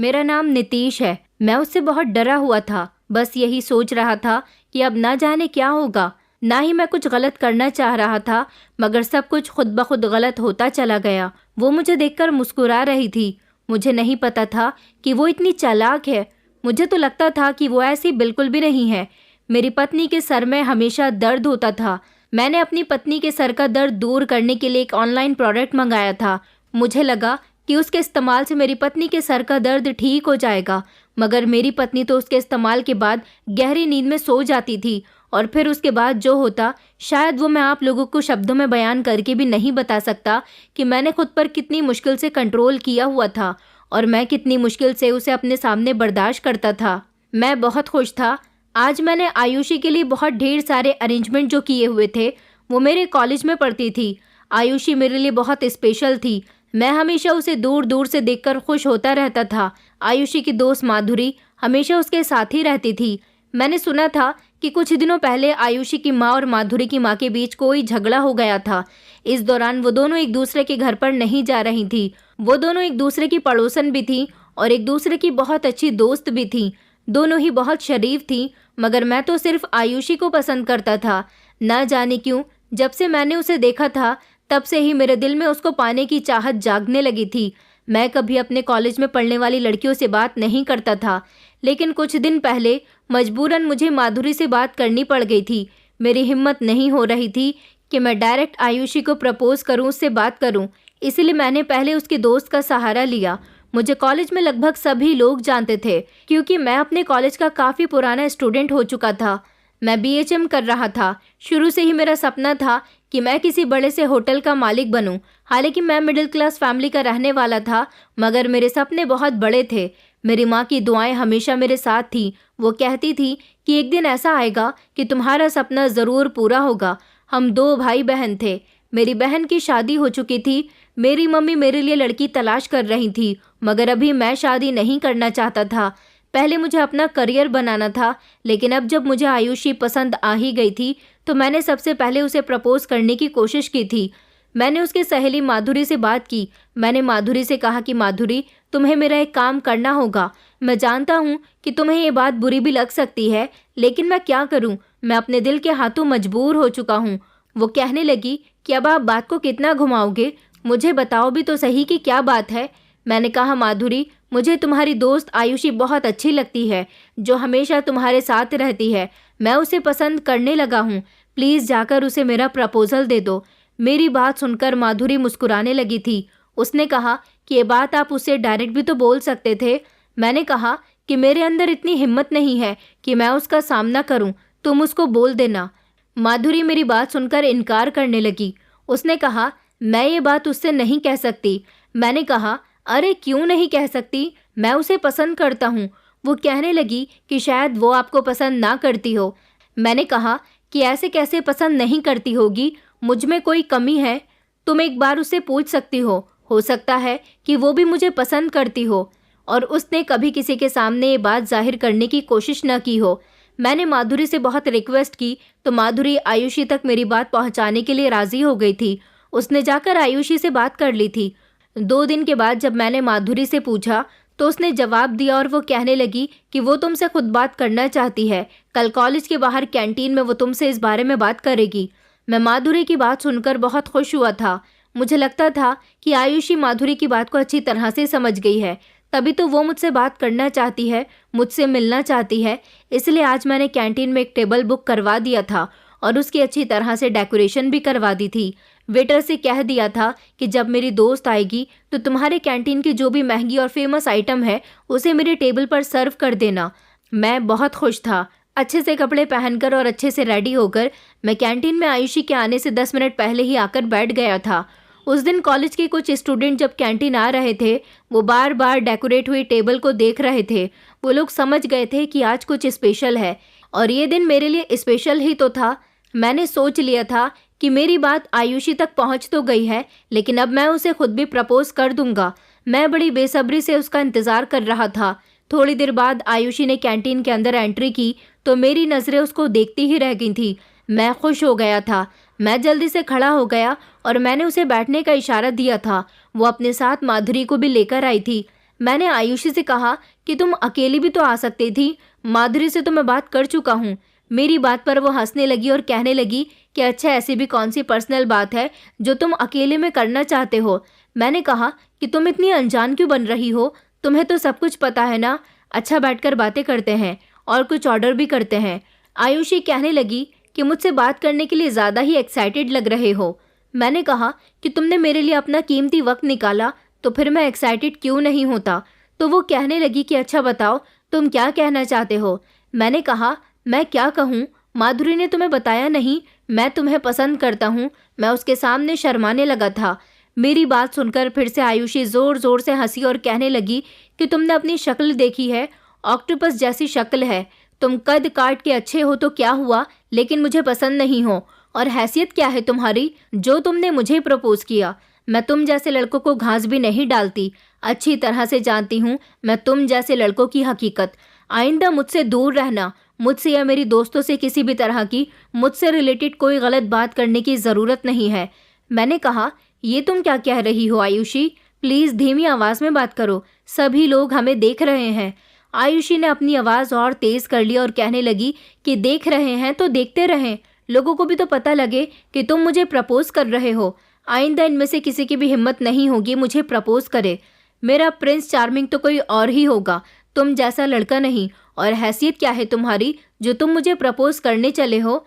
मेरा नाम नीतीश है। मैं उससे बहुत डरा हुआ था। बस यही सोच रहा था कि अब ना जाने क्या होगा। ना ही मैं कुछ गलत करना चाह रहा था, मगर सब कुछ खुद ब खुद गलत होता चला गया। वो मुझे देखकर मुस्कुरा रही थी। मुझे नहीं पता था कि वो इतनी चालाक है। मुझे तो लगता था कि वो ऐसी बिल्कुल भी नहीं है। मेरी पत्नी के सर में हमेशा दर्द होता था। मैंने अपनी पत्नी के सर का दर्द दूर करने के लिए एक ऑनलाइन प्रोडक्ट मंगाया था। मुझे लगा कि उसके इस्तेमाल से मेरी पत्नी के सर का दर्द ठीक हो जाएगा, मगर मेरी पत्नी तो उसके इस्तेमाल के बाद गहरी नींद में सो जाती थी, और फिर उसके बाद जो होता शायद वो मैं आप लोगों को शब्दों में बयान करके भी नहीं बता सकता कि मैंने खुद पर कितनी मुश्किल से कंट्रोल किया हुआ था और मैं कितनी मुश्किल से उसे अपने सामने बर्दाश्त करता था। मैं बहुत खुश था। आज मैंने आयुषी के लिए बहुत ढेर सारे अरेंजमेंट जो किए हुए थे। वो मेरे कॉलेज में पढ़ती थी। आयुषी मेरे लिए बहुत स्पेशल थी। मैं हमेशा उसे दूर दूर से देखकर खुश होता रहता था। आयुषी की दोस्त माधुरी हमेशा उसके साथ ही रहती थी। मैंने सुना था कि कुछ दिनों पहले आयुषी की माँ और माधुरी की माँ के बीच कोई झगड़ा हो गया था। इस दौरान वो दोनों एक दूसरे के घर पर नहीं जा रही थी। वो दोनों एक दूसरे की पड़ोसन भी थी और एक दूसरे की बहुत अच्छी दोस्त भी थी। दोनों ही बहुत शरीफ थी, मगर मैं तो सिर्फ आयुषी को पसंद करता था। ना जाने क्यों जब से मैंने उसे देखा था तब से ही मेरे दिल में उसको पाने की चाहत जागने लगी थी। मैं कभी अपने कॉलेज में पढ़ने वाली लड़कियों से बात नहीं करता था, लेकिन कुछ दिन पहले मजबूरन मुझे माधुरी से बात करनी पड़ गई थी। मेरी हिम्मत नहीं हो रही थी कि मैं डायरेक्ट आयुषी को प्रपोज करूं, उससे बात करूं। इसलिए मैंने पहले उसके दोस्त का सहारा लिया। मुझे कॉलेज में लगभग सभी लोग जानते थे, क्योंकि मैं अपने कॉलेज का काफ़ी पुराना स्टूडेंट हो चुका था। मैं बीएचएम कर रहा था। शुरू से ही मेरा सपना था कि मैं किसी बड़े से होटल का मालिक बनूं। हालांकि मैं मिडिल क्लास फैमिली का रहने वाला था, मगर मेरे सपने बहुत बड़े थे। मेरी माँ की दुआएं हमेशा मेरे साथ थी। वो कहती थी कि एक दिन ऐसा आएगा कि तुम्हारा सपना ज़रूर पूरा होगा। हम 2 भाई बहन थे। मेरी बहन की शादी हो चुकी थी। मेरी मम्मी मेरे लिए लड़की तलाश कर रही थी, मगर अभी मैं शादी नहीं करना चाहता था। पहले मुझे अपना करियर बनाना था, लेकिन अब जब मुझे आयुषी पसंद आ ही गई थी तो मैंने सबसे पहले उसे प्रपोज करने की कोशिश की थी। मैंने उसकी सहेली माधुरी से बात की। मैंने माधुरी से कहा कि माधुरी, तुम्हें मेरा एक काम करना होगा। मैं जानता हूँ कि तुम्हें ये बात बुरी भी लग सकती है, लेकिन मैं क्या करूँ, मैं अपने दिल के हाथों मजबूर हो चुका हूँ। वो कहने लगी कि अब आप बात को कितना घुमाओगे, मुझे बताओ भी तो सही कि क्या बात है। मैंने कहा, माधुरी, मुझे तुम्हारी दोस्त आयुषी बहुत अच्छी लगती है, जो हमेशा तुम्हारे साथ रहती है। मैं उसे पसंद करने लगा हूँ। प्लीज़ जाकर उसे मेरा प्रपोजल दे दो। मेरी बात सुनकर माधुरी मुस्कुराने लगी थी। उसने कहा कि ये बात आप उससे डायरेक्ट भी तो बोल सकते थे। मैंने कहा कि मेरे अंदर इतनी हिम्मत नहीं है कि मैं उसका सामना करूं, तुम उसको बोल देना। माधुरी मेरी बात सुनकर इनकार करने लगी। उसने कहा, मैं ये बात उससे नहीं कह सकती। मैंने कहा, अरे क्यों नहीं कह सकती, मैं उसे पसंद करता हूँ। वो कहने लगी कि शायद वो आपको पसंद ना करती हो। मैंने कहा कि ऐसे कैसे पसंद नहीं करती होगी, मुझ में कोई कमी है? तुम एक बार उससे पूछ सकती हो सकता है कि वो भी मुझे पसंद करती हो और उसने कभी किसी के सामने ये बात जाहिर करने की कोशिश न की हो। मैंने माधुरी से बहुत रिक्वेस्ट की तो माधुरी आयुषी तक मेरी बात पहुंचाने के लिए राजी हो गई थी। उसने जाकर आयुषी से बात कर ली थी। 2 दिन के बाद जब मैंने माधुरी से पूछा तो उसने जवाब दिया और वो कहने लगी कि वो तुमसे खुद बात करना चाहती है। कल कॉलेज के बाहर कैंटीन में वो तुमसे इस बारे में बात करेगी। मैं माधुरी की बात सुनकर बहुत खुश हुआ था। मुझे लगता था कि आयुषी माधुरी की बात को अच्छी तरह से समझ गई है, तभी तो वो मुझसे बात करना चाहती है, मुझसे मिलना चाहती है। इसलिए आज मैंने कैंटीन में एक टेबल बुक करवा दिया था और उसकी अच्छी तरह से डेकोरेशन भी करवा दी थी। वेटर से कह दिया था कि जब मेरी दोस्त आएगी तो तुम्हारे कैंटीन की जो भी महंगी और फेमस आइटम है उसे मेरे टेबल पर सर्व कर देना। मैं बहुत खुश था। अच्छे से कपड़े पहनकर और अच्छे से रेडी होकर मैं कैंटीन में आयुषी के आने से 10 मिनट पहले ही आकर बैठ गया था। उस दिन कॉलेज के कुछ स्टूडेंट जब कैंटीन आ रहे थे, वो बार बार डेकोरेट हुई टेबल को देख रहे थे। वो लोग समझ गए थे कि आज कुछ स्पेशल है और ये दिन मेरे लिए स्पेशल ही तो था। मैंने सोच लिया था कि मेरी बात आयुषी तक पहुंच तो गई है, लेकिन अब मैं उसे खुद भी प्रपोज कर दूंगा। मैं बड़ी बेसब्री से उसका इंतज़ार कर रहा था। थोड़ी देर बाद आयुषी ने कैंटीन के अंदर एंट्री की तो मेरी नज़रें उसको देखती ही रह गई थी। मैं खुश हो गया था। मैं जल्दी से खड़ा हो गया और मैंने उसे बैठने का इशारा दिया था। वो अपने साथ माधुरी को भी लेकर आई थी। मैंने आयुषी से कहा कि तुम अकेली भी तो आ सकती थी, माधुरी से तो मैं बात कर चुका हूँ। मेरी बात पर वो हंसने लगी और कहने लगी कि अच्छा, ऐसी भी कौन सी पर्सनल बात है जो तुम अकेले में करना चाहते हो। मैंने कहा कि तुम इतनी अनजान क्यों बन रही हो, तुम्हें तो सब कुछ पता है ना। अच्छा, बैठकर बातें करते हैं और कुछ ऑर्डर भी करते हैं। आयुषी कहने लगी कि मुझसे बात करने के लिए ज़्यादा ही एक्साइटेड लग रहे हो। मैंने कहा कि तुमने मेरे लिए अपना कीमती वक्त निकाला तो फिर मैं एक्साइटेड क्यों नहीं होता। तो वो कहने लगी कि अच्छा बताओ, तुम क्या कहना चाहते हो। मैंने कहा मैं क्या कहूँ, माधुरी ने तुम्हें बताया नहीं मैं तुम्हें पसंद करता हूँ। मैं उसके सामने शर्माने लगा था। मेरी बात सुनकर फिर से आयुषी ज़ोर ज़ोर से हंसी और कहने लगी कि तुमने अपनी शक्ल देखी है, ऑक्टोपस जैसी शक्ल है। तुम कद काट के अच्छे हो तो क्या हुआ, लेकिन मुझे पसंद नहीं हो। और हैसियत क्या है तुम्हारी जो तुमने मुझे प्रपोज किया। मैं तुम जैसे लड़कों को घास भी नहीं डालती। अच्छी तरह से जानती हूँ मैं तुम जैसे लड़कों की हकीकत। आइंदा मुझसे दूर रहना। मुझसे या मेरी दोस्तों से किसी भी तरह की मुझसे रिलेटेड कोई गलत बात करने की ज़रूरत नहीं है। मैंने कहा ये तुम क्या कह रही हो आयुषी, प्लीज़ धीमी आवाज़ में बात करो, सभी लोग हमें देख रहे हैं। आयुषी ने अपनी आवाज़ और तेज़ कर ली और कहने लगी कि देख रहे हैं तो देखते रहें, लोगों को भी तो पता लगे कि तुम मुझे प्रपोज कर रहे हो। आइंदा इनमें से किसी की भी हिम्मत नहीं होगी मुझे प्रपोज करे। मेरा प्रिंस चार्मिंग तो कोई और ही होगा, तुम जैसा लड़का नहीं। और हैसियत क्या है तुम्हारी जो तुम मुझे प्रपोज करने चले हो।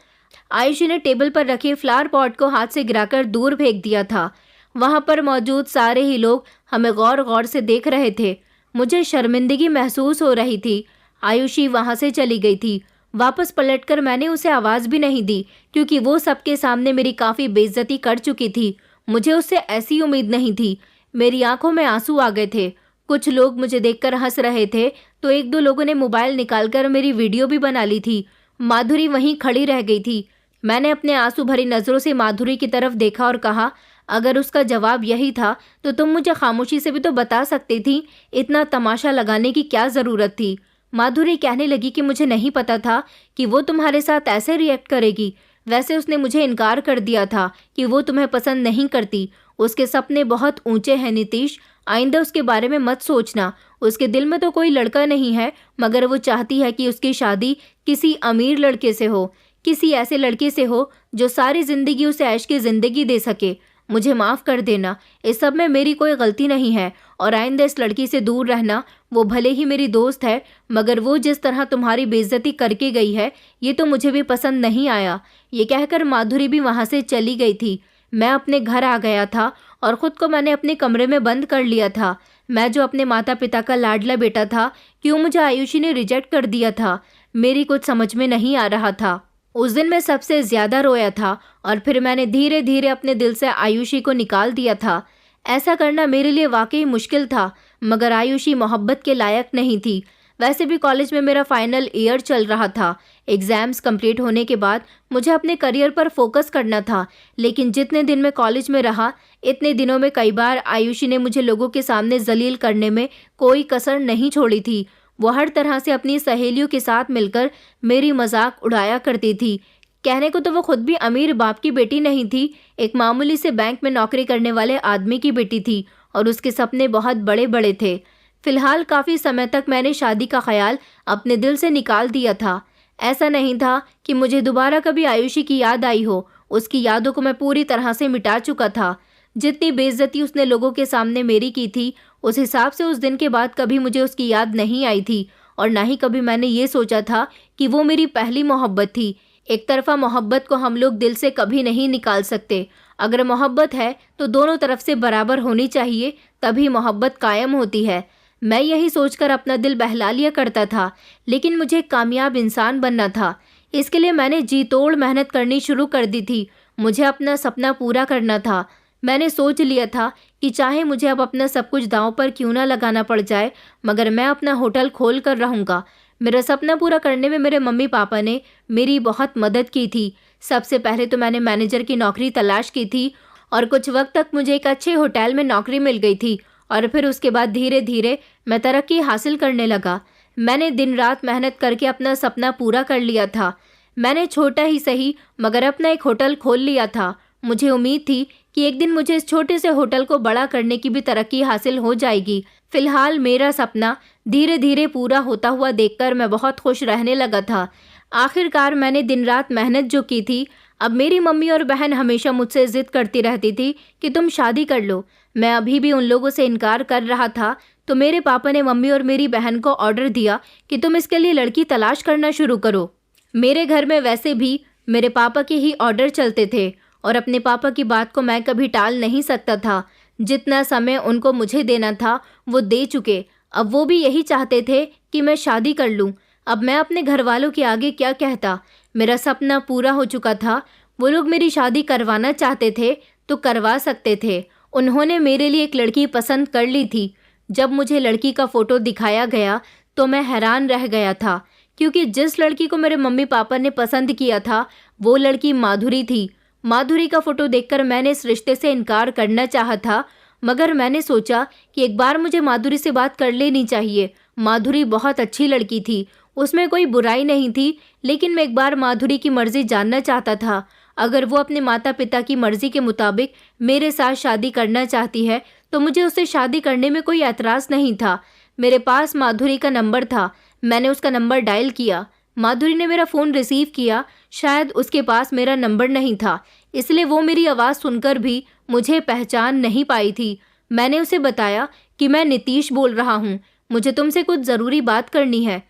आयुषी ने टेबल पर रखे फ्लावर पॉट को हाथ से गिराकर दूर फेंक दिया था। वहां पर मौजूद सारे ही लोग हमें गौर गौर से देख रहे थे। मुझे शर्मिंदगी महसूस हो रही थी। आयुषी वहां से चली गई थी। वापस पलटकर मैंने उसे आवाज़ भी नहीं दी क्योंकि वो सबके सामने मेरी काफ़ी बेइज्जती कर चुकी थी। मुझे उससे ऐसी उम्मीद नहीं थी। मेरी आंखों में आंसू आ गए थे। कुछ लोग मुझे देखकर हंस रहे थे तो एक दो लोगों ने मोबाइल निकालकर मेरी वीडियो भी बना ली थी। माधुरी वहीं खड़ी रह गई थी। मैंने अपने आंसू भरी नज़रों से माधुरी की तरफ देखा और कहा अगर उसका जवाब यही था तो तुम मुझे खामोशी से भी तो बता सकती थी, इतना तमाशा लगाने की क्या ज़रूरत थी। माधुरी कहने लगी कि मुझे नहीं पता था कि वो तुम्हारे साथ ऐसे रिएक्ट करेगी। वैसे उसने मुझे इनकार कर दिया था कि वो तुम्हें पसंद नहीं करती। उसके सपने बहुत ऊंचे हैं नीतीश, आइंदा उसके बारे में मत सोचना। उसके दिल में तो कोई लड़का नहीं है, मगर वो चाहती है कि उसकी शादी किसी अमीर लड़के से हो, किसी ऐसे लड़के से हो जो सारी ज़िंदगी उसे ऐश की ज़िंदगी दे सके। मुझे माफ़ कर देना, इस सब में मेरी कोई गलती नहीं है और आइंदा इस लड़की से दूर रहना। वो भले ही मेरी दोस्त है, मगर वो जिस तरह तुम्हारी बेइज्जती करके गई है ये तो मुझे भी पसंद नहीं आया। ये कहकर माधुरी भी वहाँ से चली गई थी। मैं अपने घर आ गया था और ख़ुद को मैंने अपने कमरे में बंद कर लिया था। मैं जो अपने माता पिता का लाडला बेटा था, क्यों मुझे आयुषी ने रिजेक्ट कर दिया था, मेरी कुछ समझ में नहीं आ रहा था। उस दिन मैं सबसे ज़्यादा रोया था और फिर मैंने धीरे धीरे अपने दिल से आयुषी को निकाल दिया था। ऐसा करना मेरे लिए वाकई मुश्किल था, मगर आयुषी मोहब्बत के लायक नहीं थी। वैसे भी कॉलेज में मेरा फाइनल ईयर चल रहा था। एग्ज़ाम्स कंप्लीट होने के बाद मुझे अपने करियर पर फोकस करना था, लेकिन जितने दिन मैं कॉलेज में रहा इतने दिनों में कई बार आयुषी ने मुझे लोगों के सामने जलील करने में कोई कसर नहीं छोड़ी थी। वो हर तरह से अपनी सहेलियों के साथ मिलकर मेरी मजाक उड़ाया करती थी। कहने को तो वो खुद भी अमीर बाप की बेटी नहीं थी, एक मामूली से बैंक में नौकरी करने वाले आदमी की बेटी थी और उसके सपने बहुत बड़े बड़े थे। फिलहाल काफ़ी समय तक मैंने शादी का ख्याल अपने दिल से निकाल दिया था। ऐसा नहीं था कि मुझे दोबारा कभी आयुषी की याद आई हो, उसकी यादों को मैं पूरी तरह से मिटा चुका था। जितनी बेइज्जती उसने लोगों के सामने मेरी की थी, उस हिसाब से उस दिन के बाद कभी मुझे उसकी याद नहीं आई थी और ना ही कभी मैंने ये सोचा था कि वो मेरी पहली मोहब्बत थी। एक तरफा मोहब्बत को हम लोग दिल से कभी नहीं निकाल सकते। अगर मोहब्बत है तो दोनों तरफ से बराबर होनी चाहिए, तभी मोहब्बत कायम होती है। मैं यही सोचकर अपना दिल बहला लिया करता था, लेकिन मुझे एक कामयाब इंसान बनना था। इसके लिए मैंने जी तोड़ मेहनत करनी शुरू कर दी थी। मुझे अपना सपना पूरा करना था। मैंने सोच लिया था कि चाहे मुझे अब अपना सब कुछ दांव पर क्यों ना लगाना पड़ जाए, मगर मैं अपना होटल खोल कर रहूँगा। मेरा सपना पूरा करने में मेरे मम्मी पापा ने मेरी बहुत मदद की थी। सबसे पहले तो मैंने मैनेजर की नौकरी तलाश की थी और कुछ वक्त तक मुझे एक अच्छे होटल में नौकरी मिल गई थी और फिर उसके बाद धीरे धीरे मैं तरक्की हासिल करने लगा। मैंने दिन रात मेहनत करके अपना सपना पूरा कर लिया था। मैंने छोटा ही सही मगर अपना एक होटल खोल लिया था। मुझे उम्मीद थी कि एक दिन मुझे इस छोटे से होटल को बड़ा करने की भी तरक्की हासिल हो जाएगी। फिलहाल मेरा सपना धीरे धीरे पूरा होता हुआ देखकर मैं बहुत खुश रहने लगा था। आखिरकार मैंने दिन रात मेहनत जो की थी। अब मेरी मम्मी और बहन हमेशा मुझसे ज़िद करती रहती थी कि तुम शादी कर लो। मैं अभी भी उन लोगों से इनकार कर रहा था तो मेरे पापा ने मम्मी और मेरी बहन को ऑर्डर दिया कि तुम इसके लिए लड़की तलाश करना शुरू करो। मेरे घर में वैसे भी मेरे पापा के ही ऑर्डर चलते थे और अपने पापा की बात को मैं कभी टाल नहीं सकता था। जितना समय उनको मुझे देना था वो दे चुके। अब वो भी यही चाहते थे कि मैं शादी कर लूं। अब मैं अपने घर वालों के आगे क्या कहता। मेरा सपना पूरा हो चुका था। वो लोग मेरी शादी करवाना चाहते थे तो करवा सकते थे। उन्होंने मेरे लिए एक लड़की पसंद कर ली थी। जब मुझे लड़की का फ़ोटो दिखाया गया तो मैं हैरान रह गया था, क्योंकि जिस लड़की को मेरे मम्मी पापा ने पसंद किया था वो लड़की माधुरी थी। माधुरी का फ़ोटो देखकर मैंने इस रिश्ते से इनकार करना चाहा था, मगर मैंने सोचा कि एक बार मुझे माधुरी से बात कर लेनी चाहिए। माधुरी बहुत अच्छी लड़की थी, उसमें कोई बुराई नहीं थी, लेकिन मैं एक बार माधुरी की मर्ज़ी जानना चाहता था। अगर वो अपने माता पिता की मर्ज़ी के मुताबिक मेरे साथ शादी करना चाहती है तो मुझे उससे शादी करने में कोई एतराज़ नहीं था। मेरे पास माधुरी का नंबर था। मैंने उसका नंबर डायल किया। माधुरी ने मेरा फ़ोन रिसीव किया। शायद उसके पास मेरा नंबर नहीं था, इसलिए वो मेरी आवाज़ सुनकर भी मुझे पहचान नहीं पाई थी। मैंने उसे बताया कि मैं नीतीश बोल रहा हूँ, मुझे तुमसे कुछ ज़रूरी बात करनी है।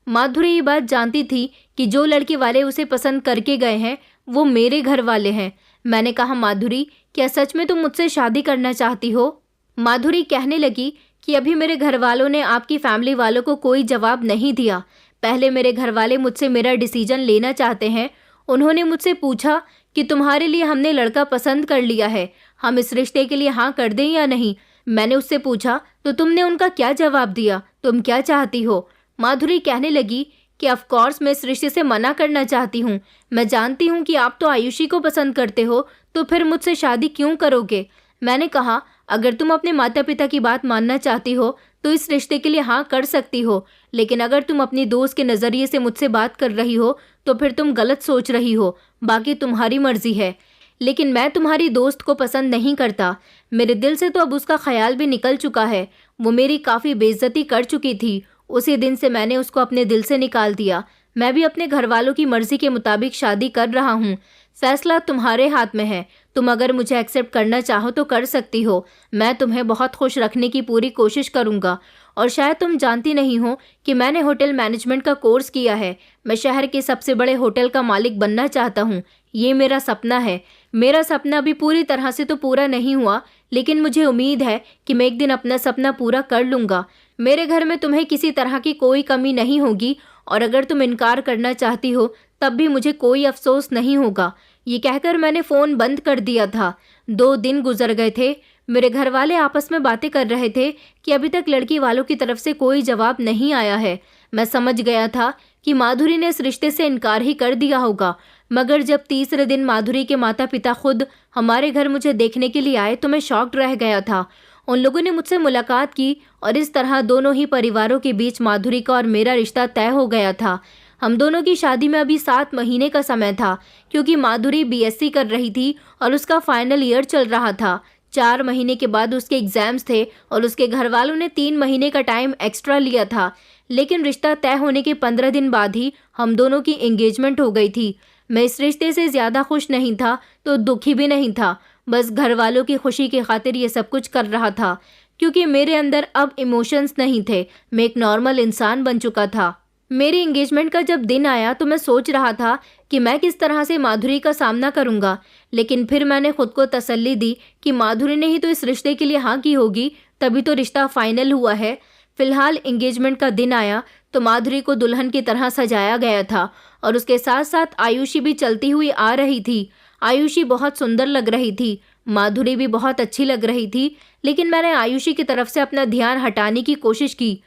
माधुरी ये बात जानती थी कि जो लड़के वाले उसे पसंद करके गए हैं वो मेरे घर वाले हैं। मैंने कहा, माधुरी क्या सच में तुम मुझसे शादी करना चाहती हो? माधुरी कहने लगी कि अभी मेरे घर वालों ने आपकी फैमिली वालों को कोई जवाब नहीं दिया। पहले मेरे घर वाले मुझसे मेरा डिसीजन लेना चाहते हैं। उन्होंने मुझसे पूछा कि तुम्हारे लिए हमने लड़का पसंद कर लिया है, हम इस रिश्ते के लिए हाँ कर दें या नहीं। मैंने उससे पूछा तो तुमने उनका क्या जवाब दिया, तुम क्या चाहती हो? माधुरी कहने लगी कि ऑफ कोर्स मैं इस रिश्ते से मना करना चाहती हूँ। मैं जानती हूँ कि आप तो आयुषी को पसंद करते हो, तो फिर मुझसे शादी क्यों करोगे? मैंने कहा, अगर तुम अपने माता पिता की बात मानना चाहती हो तो इस रिश्ते के लिए हाँ कर सकती हो, लेकिन अगर तुम अपनी दोस्त के नज़रिए से मुझसे बात कर रही हो तो फिर तुम गलत सोच रही हो। बाकी तुम्हारी मर्जी है, लेकिन मैं तुम्हारी दोस्त को पसंद नहीं करता। मेरे दिल से तो अब उसका ख्याल भी निकल चुका है। वो मेरी काफ़ी बेइज्जती कर चुकी थी। उसी दिन से मैंने उसको अपने दिल से निकाल दिया। मैं भी अपने घर वालों की मर्जी के मुताबिक शादी कर रहा हूँ। फैसला तुम्हारे हाथ में है। तुम अगर मुझे एक्सेप्ट करना चाहो तो कर सकती हो। मैं तुम्हें बहुत खुश रखने की पूरी कोशिश करूँगा। और शायद तुम जानती नहीं हो कि मैंने होटल मैनेजमेंट का कोर्स किया है। मैं शहर के सबसे बड़े होटल का मालिक बनना चाहता हूँ। ये मेरा सपना है। मेरा सपना अभी पूरी तरह से तो पूरा नहीं हुआ, लेकिन मुझे उम्मीद है कि मैं एक दिन अपना सपना पूरा कर लूँगा। मेरे घर में तुम्हें किसी तरह की कोई कमी नहीं होगी, और अगर तुम इनकार करना चाहती हो तब भी मुझे कोई अफसोस नहीं होगा। ये कहकर मैंने फ़ोन बंद कर दिया था। 2 दिन गुजर गए थे। मेरे घर वाले आपस में बातें कर रहे थे कि अभी तक लड़की वालों की तरफ से कोई जवाब नहीं आया है। मैं समझ गया था कि माधुरी ने इस रिश्ते से इनकार ही कर दिया होगा, मगर जब तीसरे दिन माधुरी के माता पिता खुद हमारे घर मुझे देखने के लिए आए तो मैं शॉक्ड रह गया था। उन लोगों ने मुझसे मुलाकात की और इस तरह दोनों ही परिवारों के बीच माधुरी का और मेरा रिश्ता तय हो गया था। हम दोनों की शादी में अभी 7 महीने का समय था, क्योंकि माधुरी बीएससी कर रही थी और उसका फाइनल ईयर चल रहा था। 4 महीने के बाद उसके एग्ज़ाम्स थे और उसके घर वालों ने 3 महीने का टाइम एक्स्ट्रा लिया था। लेकिन रिश्ता तय होने के 15 दिन बाद ही हम दोनों की एंगेजमेंट हो गई थी। मैं इस रिश्ते से ज़्यादा खुश नहीं था तो दुखी भी नहीं था। बस घर वालों की खुशी की खातिर ये सब कुछ कर रहा था, क्योंकि मेरे अंदर अब इमोशंस नहीं थे। मैं एक नॉर्मल इंसान बन चुका था। मेरी एंगेजमेंट का जब दिन आया तो मैं सोच रहा था कि मैं किस तरह से माधुरी का सामना करूंगा, लेकिन फिर मैंने खुद को तसल्ली दी कि माधुरी ने ही तो इस रिश्ते के लिए हाँ की होगी, तभी तो रिश्ता फाइनल हुआ है। फिलहाल एंगेजमेंट का दिन आया तो माधुरी को दुल्हन की तरह सजाया गया था और उसके साथ साथ आयुषी भी चलती हुई आ रही थी। आयुषी बहुत सुंदर लग रही थी, माधुरी भी बहुत अच्छी लग रही थी, लेकिन मैंने आयुषी की तरफ से अपना ध्यान हटाने की कोशिश की।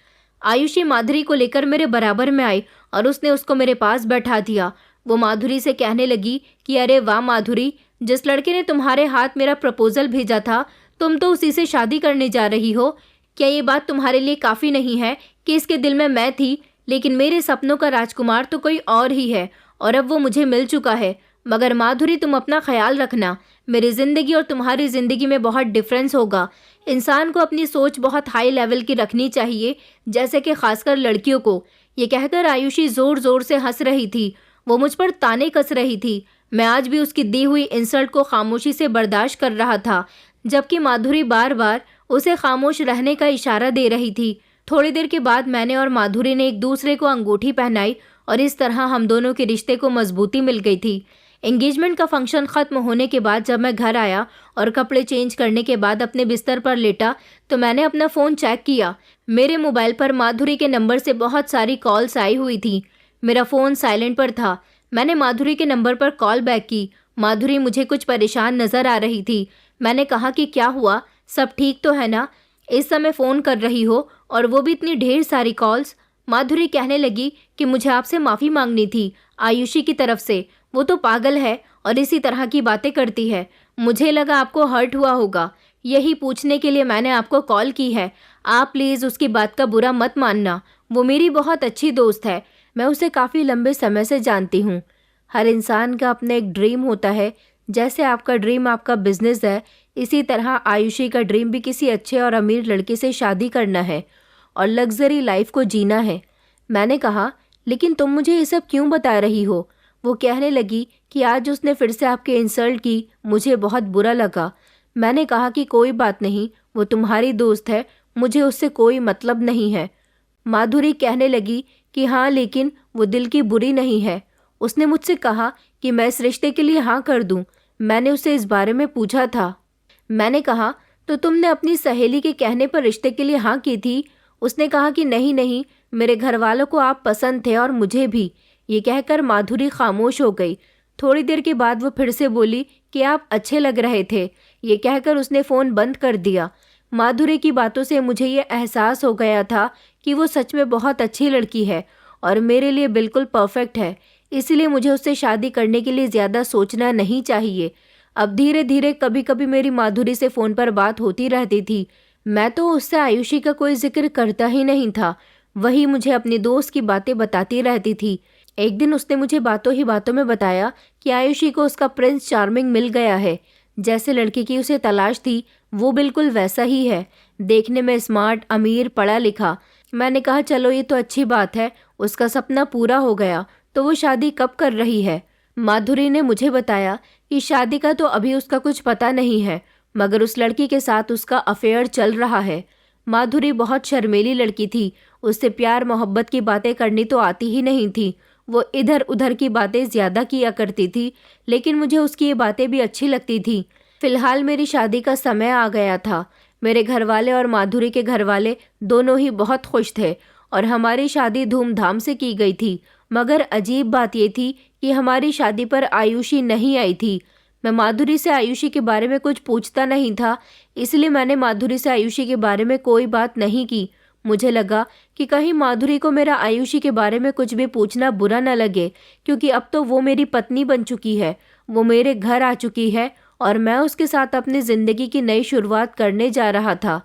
आयुषी माधुरी को लेकर मेरे बराबर में आई और उसने उसको मेरे पास बैठा दिया। वो माधुरी से कहने लगी कि अरे वाह माधुरी, जिस लड़के ने तुम्हारे हाथ मेरा प्रपोजल भेजा था तुम तो उसी से शादी करने जा रही हो। क्या ये बात तुम्हारे लिए काफ़ी नहीं है कि इसके दिल में मैं थी, लेकिन मेरे सपनों का राजकुमार तो कोई और ही है और अब वो मुझे मिल चुका है। मगर माधुरी तुम अपना ख्याल रखना, मेरी ज़िंदगी और तुम्हारी ज़िंदगी में बहुत डिफरेंस होगा। इंसान को अपनी सोच बहुत हाई लेवल की रखनी चाहिए, जैसे कि खासकर लड़कियों को। ये कहकर आयुषी जोर जोर से हंस रही थी। वो मुझ पर ताने कस रही थी। मैं आज भी उसकी दी हुई इंसल्ट को खामोशी से बर्दाश्त कर रहा था, जबकि माधुरी बार बार उसे खामोश रहने का इशारा दे रही थी। थोड़ी देर के बाद मैंने और माधुरी ने एक दूसरे को अंगूठी पहनाई और इस तरह हम दोनों के रिश्ते को मजबूती मिल गई थी। एंगेजमेंट का फंक्शन ख़त्म होने के बाद जब मैं घर आया और कपड़े चेंज करने के बाद अपने बिस्तर पर लेटा तो मैंने अपना फ़ोन चेक किया। मेरे मोबाइल पर माधुरी के नंबर से बहुत सारी कॉल्स आई हुई थी। मेरा फ़ोन साइलेंट पर था। मैंने माधुरी के नंबर पर कॉल बैक की। माधुरी मुझे कुछ परेशान नज़र आ रही थी। मैंने कहा कि क्या हुआ, सब ठीक तो है ना? इस समय फ़ोन कर रही हो और वो भी इतनी ढेर सारी कॉल्स। माधुरी कहने लगी कि मुझे आपसे माफ़ी मांगनी थी आयुषी की तरफ से। वो तो पागल है और इसी तरह की बातें करती है। मुझे लगा आपको हर्ट हुआ होगा, यही पूछने के लिए मैंने आपको कॉल की है। आप प्लीज़ उसकी बात का बुरा मत मानना। वो मेरी बहुत अच्छी दोस्त है। मैं उसे काफ़ी लंबे समय से जानती हूँ। हर इंसान का अपना एक ड्रीम होता है। जैसे आपका ड्रीम आपका बिजनेस है, इसी तरह आयुषी का ड्रीम भी किसी अच्छे और अमीर लड़के से शादी करना है और लग्जरी लाइफ को जीना है। मैंने कहा, लेकिन तुम मुझे ये सब क्यों बता रही हो? वो कहने लगी कि आज उसने फिर से आपके इंसल्ट की, मुझे बहुत बुरा लगा। मैंने कहा कि कोई बात नहीं, वो तुम्हारी दोस्त है, मुझे उससे कोई मतलब नहीं है। माधुरी कहने लगी कि हाँ, लेकिन वो दिल की बुरी नहीं है। उसने मुझसे कहा कि मैं इस रिश्ते के लिए हाँ कर दूँ। मैंने उसे इस बारे में पूछा था। मैंने कहा, तो तुमने अपनी सहेली के कहने पर रिश्ते के लिए हाँ की थी? उसने कहा कि नहीं नहीं, मेरे घर वालों को आप पसंद थे और मुझे भी। ये कहकर माधुरी खामोश हो गई। थोड़ी देर के बाद वो फिर से बोली कि आप अच्छे लग रहे थे। ये कहकर उसने फ़ोन बंद कर दिया। माधुरी की बातों से मुझे ये एहसास हो गया था कि वो सच में बहुत अच्छी लड़की है और मेरे लिए बिल्कुल परफेक्ट है। इसलिए मुझे उससे शादी करने के लिए ज़्यादा सोचना नहीं चाहिए। अब धीरे धीरे कभी कभी मेरी माधुरी से फ़ोन पर बात होती रहती थी। मैं तो उससे आयुषी का कोई जिक्र करता ही नहीं था। वही मुझे अपनी दोस्त की बातें बताती रहती थी। एक दिन उसने मुझे बातों ही बातों में बताया कि आयुषी को उसका प्रिंस चार्मिंग मिल गया है। जैसे लड़के की उसे तलाश थी वो बिल्कुल वैसा ही है, देखने में स्मार्ट, अमीर, पढ़ा लिखा। मैंने कहा चलो ये तो अच्छी बात है, उसका सपना पूरा हो गया। तो वो शादी कब कर रही है? माधुरी ने मुझे बताया कि शादी का तो अभी उसका कुछ पता नहीं है, मगर उस लड़की के साथ उसका अफेयर चल रहा है। माधुरी बहुत शर्मीली लड़की थी। उससे प्यार मोहब्बत की बातें करनी तो आती ही नहीं थी। वो इधर उधर की बातें ज़्यादा किया करती थी, लेकिन मुझे उसकी ये बातें भी अच्छी लगती थी। फिलहाल मेरी शादी का समय आ गया था। मेरे घर वाले और माधुरी के घर वाले दोनों ही बहुत खुश थे और हमारी शादी धूमधाम से की गई थी। मगर अजीब बात ये थी कि हमारी शादी पर आयुषी नहीं आई थी। मैं माधुरी से आयुषी के बारे में कुछ पूछता नहीं था, इसलिए मैंने माधुरी से आयुषी के बारे में कोई बात नहीं की। मुझे लगा कि कहीं माधुरी को मेरा आयुषी के बारे में कुछ भी पूछना बुरा न लगे, क्योंकि अब तो वो मेरी पत्नी बन चुकी है, वो मेरे घर आ चुकी है और मैं उसके साथ अपनी ज़िंदगी की नई शुरुआत करने जा रहा था।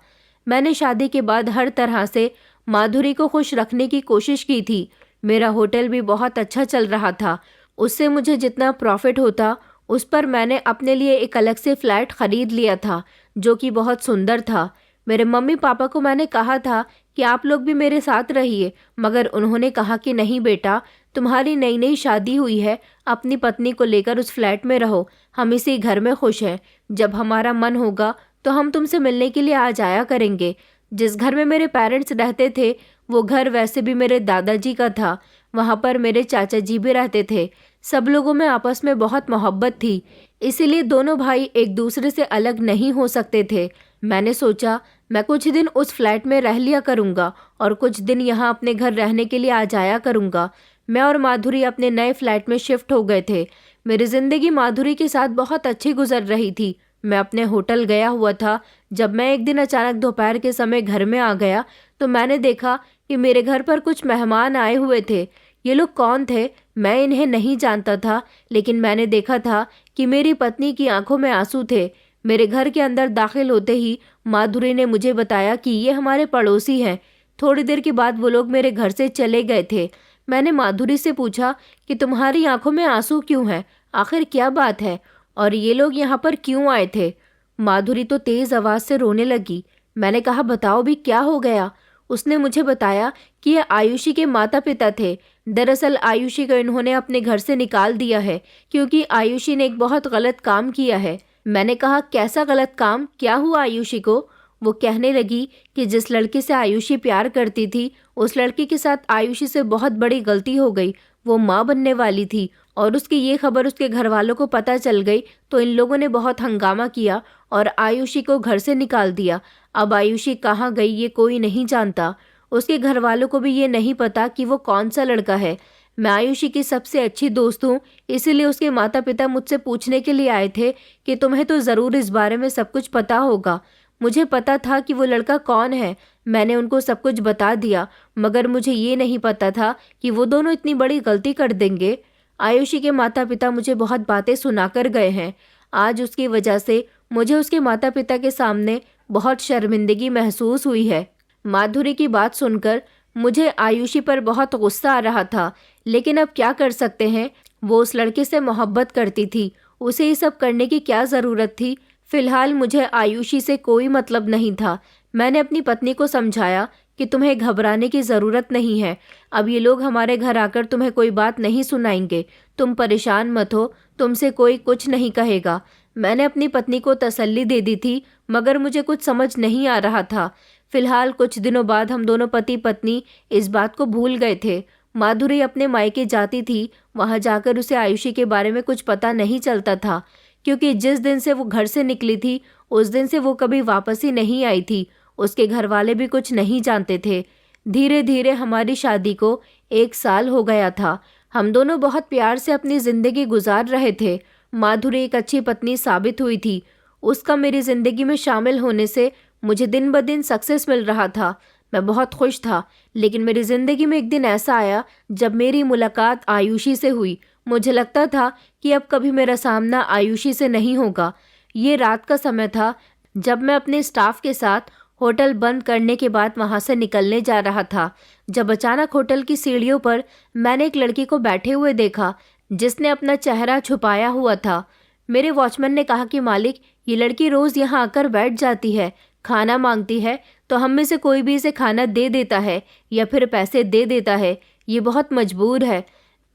मैंने शादी के बाद हर तरह से माधुरी को खुश रखने की कोशिश की थी। मेरा होटल भी बहुत अच्छा चल रहा था। उससे मुझे जितना प्रॉफिट होता उस पर मैंने अपने लिए एक अलग से फ्लैट ख़रीद लिया था, जो कि बहुत सुंदर था। मेरे मम्मी पापा को मैंने कहा था कि आप लोग भी मेरे साथ रहिए, मगर उन्होंने कहा कि नहीं बेटा, तुम्हारी नई नई शादी हुई है, अपनी पत्नी को लेकर उस फ्लैट में रहो, हम इसी घर में खुश हैं। जब हमारा मन होगा तो हम तुमसे मिलने के लिए आ जाया करेंगे। जिस घर में मेरे पेरेंट्स रहते थे वो घर वैसे भी मेरे दादाजी का था। वहाँ पर मेरे चाचा जी भी रहते थे। सब लोगों में आपस में बहुत मोहब्बत थी, इसीलिए दोनों भाई एक दूसरे से अलग नहीं हो सकते थे। मैंने सोचा मैं कुछ दिन उस फ्लैट में रह लिया करूँगा और कुछ दिन यहाँ अपने घर रहने के लिए आ जाया करूँगा। मैं और माधुरी अपने नए फ्लैट में शिफ्ट हो गए थे। मेरी ज़िंदगी माधुरी के साथ बहुत अच्छी गुजर रही थी। मैं अपने होटल गया हुआ था। जब मैं एक दिन अचानक दोपहर के समय घर में आ गया तो मैंने देखा कि मेरे घर पर कुछ मेहमान आए हुए थे। ये लोग कौन थे मैं इन्हें नहीं जानता था, लेकिन मैंने देखा था कि मेरी पत्नी की आंखों में आंसू थे। मेरे घर के अंदर दाखिल होते ही माधुरी ने मुझे बताया कि ये हमारे पड़ोसी हैं। थोड़ी देर के बाद वो लोग मेरे घर से चले गए थे। मैंने माधुरी से पूछा कि तुम्हारी आंखों में आंसू क्यों हैं, आखिर क्या बात है और ये लोग यहाँ पर क्यों आए थे? माधुरी तो तेज़ आवाज़ से रोने लगी। मैंने कहा बताओ भी क्या हो गया। उसने मुझे बताया कि ये आयुषी के माता पिता थे। दरअसल आयुषी को इन्होंने अपने घर से निकाल दिया है क्योंकि आयुषी ने एक बहुत गलत काम किया है। मैंने कहा कैसा गलत काम, क्या हुआ आयुषी को? वो कहने लगी कि जिस लड़के से आयुषी प्यार करती थी उस लड़के के साथ आयुषी से बहुत बड़ी गलती हो गई। वो माँ बनने वाली थी और उसकी ये खबर उसके घर वालों को पता चल गई तो इन लोगों ने बहुत हंगामा किया और आयुषी को घर से निकाल दिया। अब आयुषी कहाँ गई ये कोई नहीं जानता। उसके घर वालों को भी ये नहीं पता कि वो कौन सा लड़का है। मैं आयुषी की सबसे अच्छी दोस्त हूँ, इसीलिए उसके माता पिता मुझसे पूछने के लिए आए थे कि तुम्हें तो ज़रूर इस बारे में सब कुछ पता होगा। मुझे पता था कि वो लड़का कौन है, मैंने उनको सब कुछ बता दिया, मगर मुझे ये नहीं पता था कि वो दोनों इतनी बड़ी गलती कर देंगे। आयुषी के माता पिता मुझे बहुत बातें सुनाकर गए हैं। आज उसकी वजह से मुझे उसके माता पिता के सामने बहुत शर्मिंदगी महसूस हुई है। माधुरी की बात सुनकर मुझे आयुषी पर बहुत गुस्सा आ रहा था, लेकिन अब क्या कर सकते हैं। वो उस लड़के से मोहब्बत करती थी, उसे ये सब करने की क्या ज़रूरत थी। फिलहाल मुझे आयुषी से कोई मतलब नहीं था। मैंने अपनी पत्नी को समझाया कि तुम्हें घबराने की ज़रूरत नहीं है। अब ये लोग हमारे घर आकर तुम्हें कोई बात नहीं सुनाएंगे, तुम परेशान मत हो, तुमसे कोई कुछ नहीं कहेगा। मैंने अपनी पत्नी को तसल्ली दे दी थी, मगर मुझे कुछ समझ नहीं आ रहा था। फिलहाल कुछ दिनों बाद हम दोनों पति पत्नी इस बात को भूल गए थे। माधुरी अपने मायके जाती थी, वहाँ जाकर उसे आयुषी के बारे में कुछ पता नहीं चलता था, क्योंकि जिस दिन से वो घर से निकली थी उस दिन से वो कभी वापस ही नहीं आई थी। उसके घर वाले भी कुछ नहीं जानते थे। धीरे धीरे हमारी शादी को 1 साल हो गया था। हम दोनों बहुत प्यार से अपनी ज़िंदगी गुजार रहे थे। माधुरी एक अच्छी पत्नी साबित हुई थी। उसका मेरी ज़िंदगी में शामिल होने से मुझे दिन ब दिन सक्सेस मिल रहा था। मैं बहुत खुश था, लेकिन मेरी ज़िंदगी में एक दिन ऐसा आया जब मेरी मुलाकात आयुषी से हुई। मुझे लगता था कि अब कभी मेरा सामना आयुषी से नहीं होगा। ये रात का समय था जब मैं अपने स्टाफ के साथ होटल बंद करने के बाद वहाँ से निकलने जा रहा था, जब अचानक होटल की सीढ़ियों पर मैंने एक लड़की को बैठे हुए देखा जिसने अपना चेहरा छुपाया हुआ था। मेरे वॉचमैन ने कहा कि मालिक, ये लड़की रोज़ यहाँ आकर बैठ जाती है, खाना मांगती है तो हम में से कोई भी इसे खाना दे देता है या फिर पैसे दे देता है। ये बहुत मजबूर है।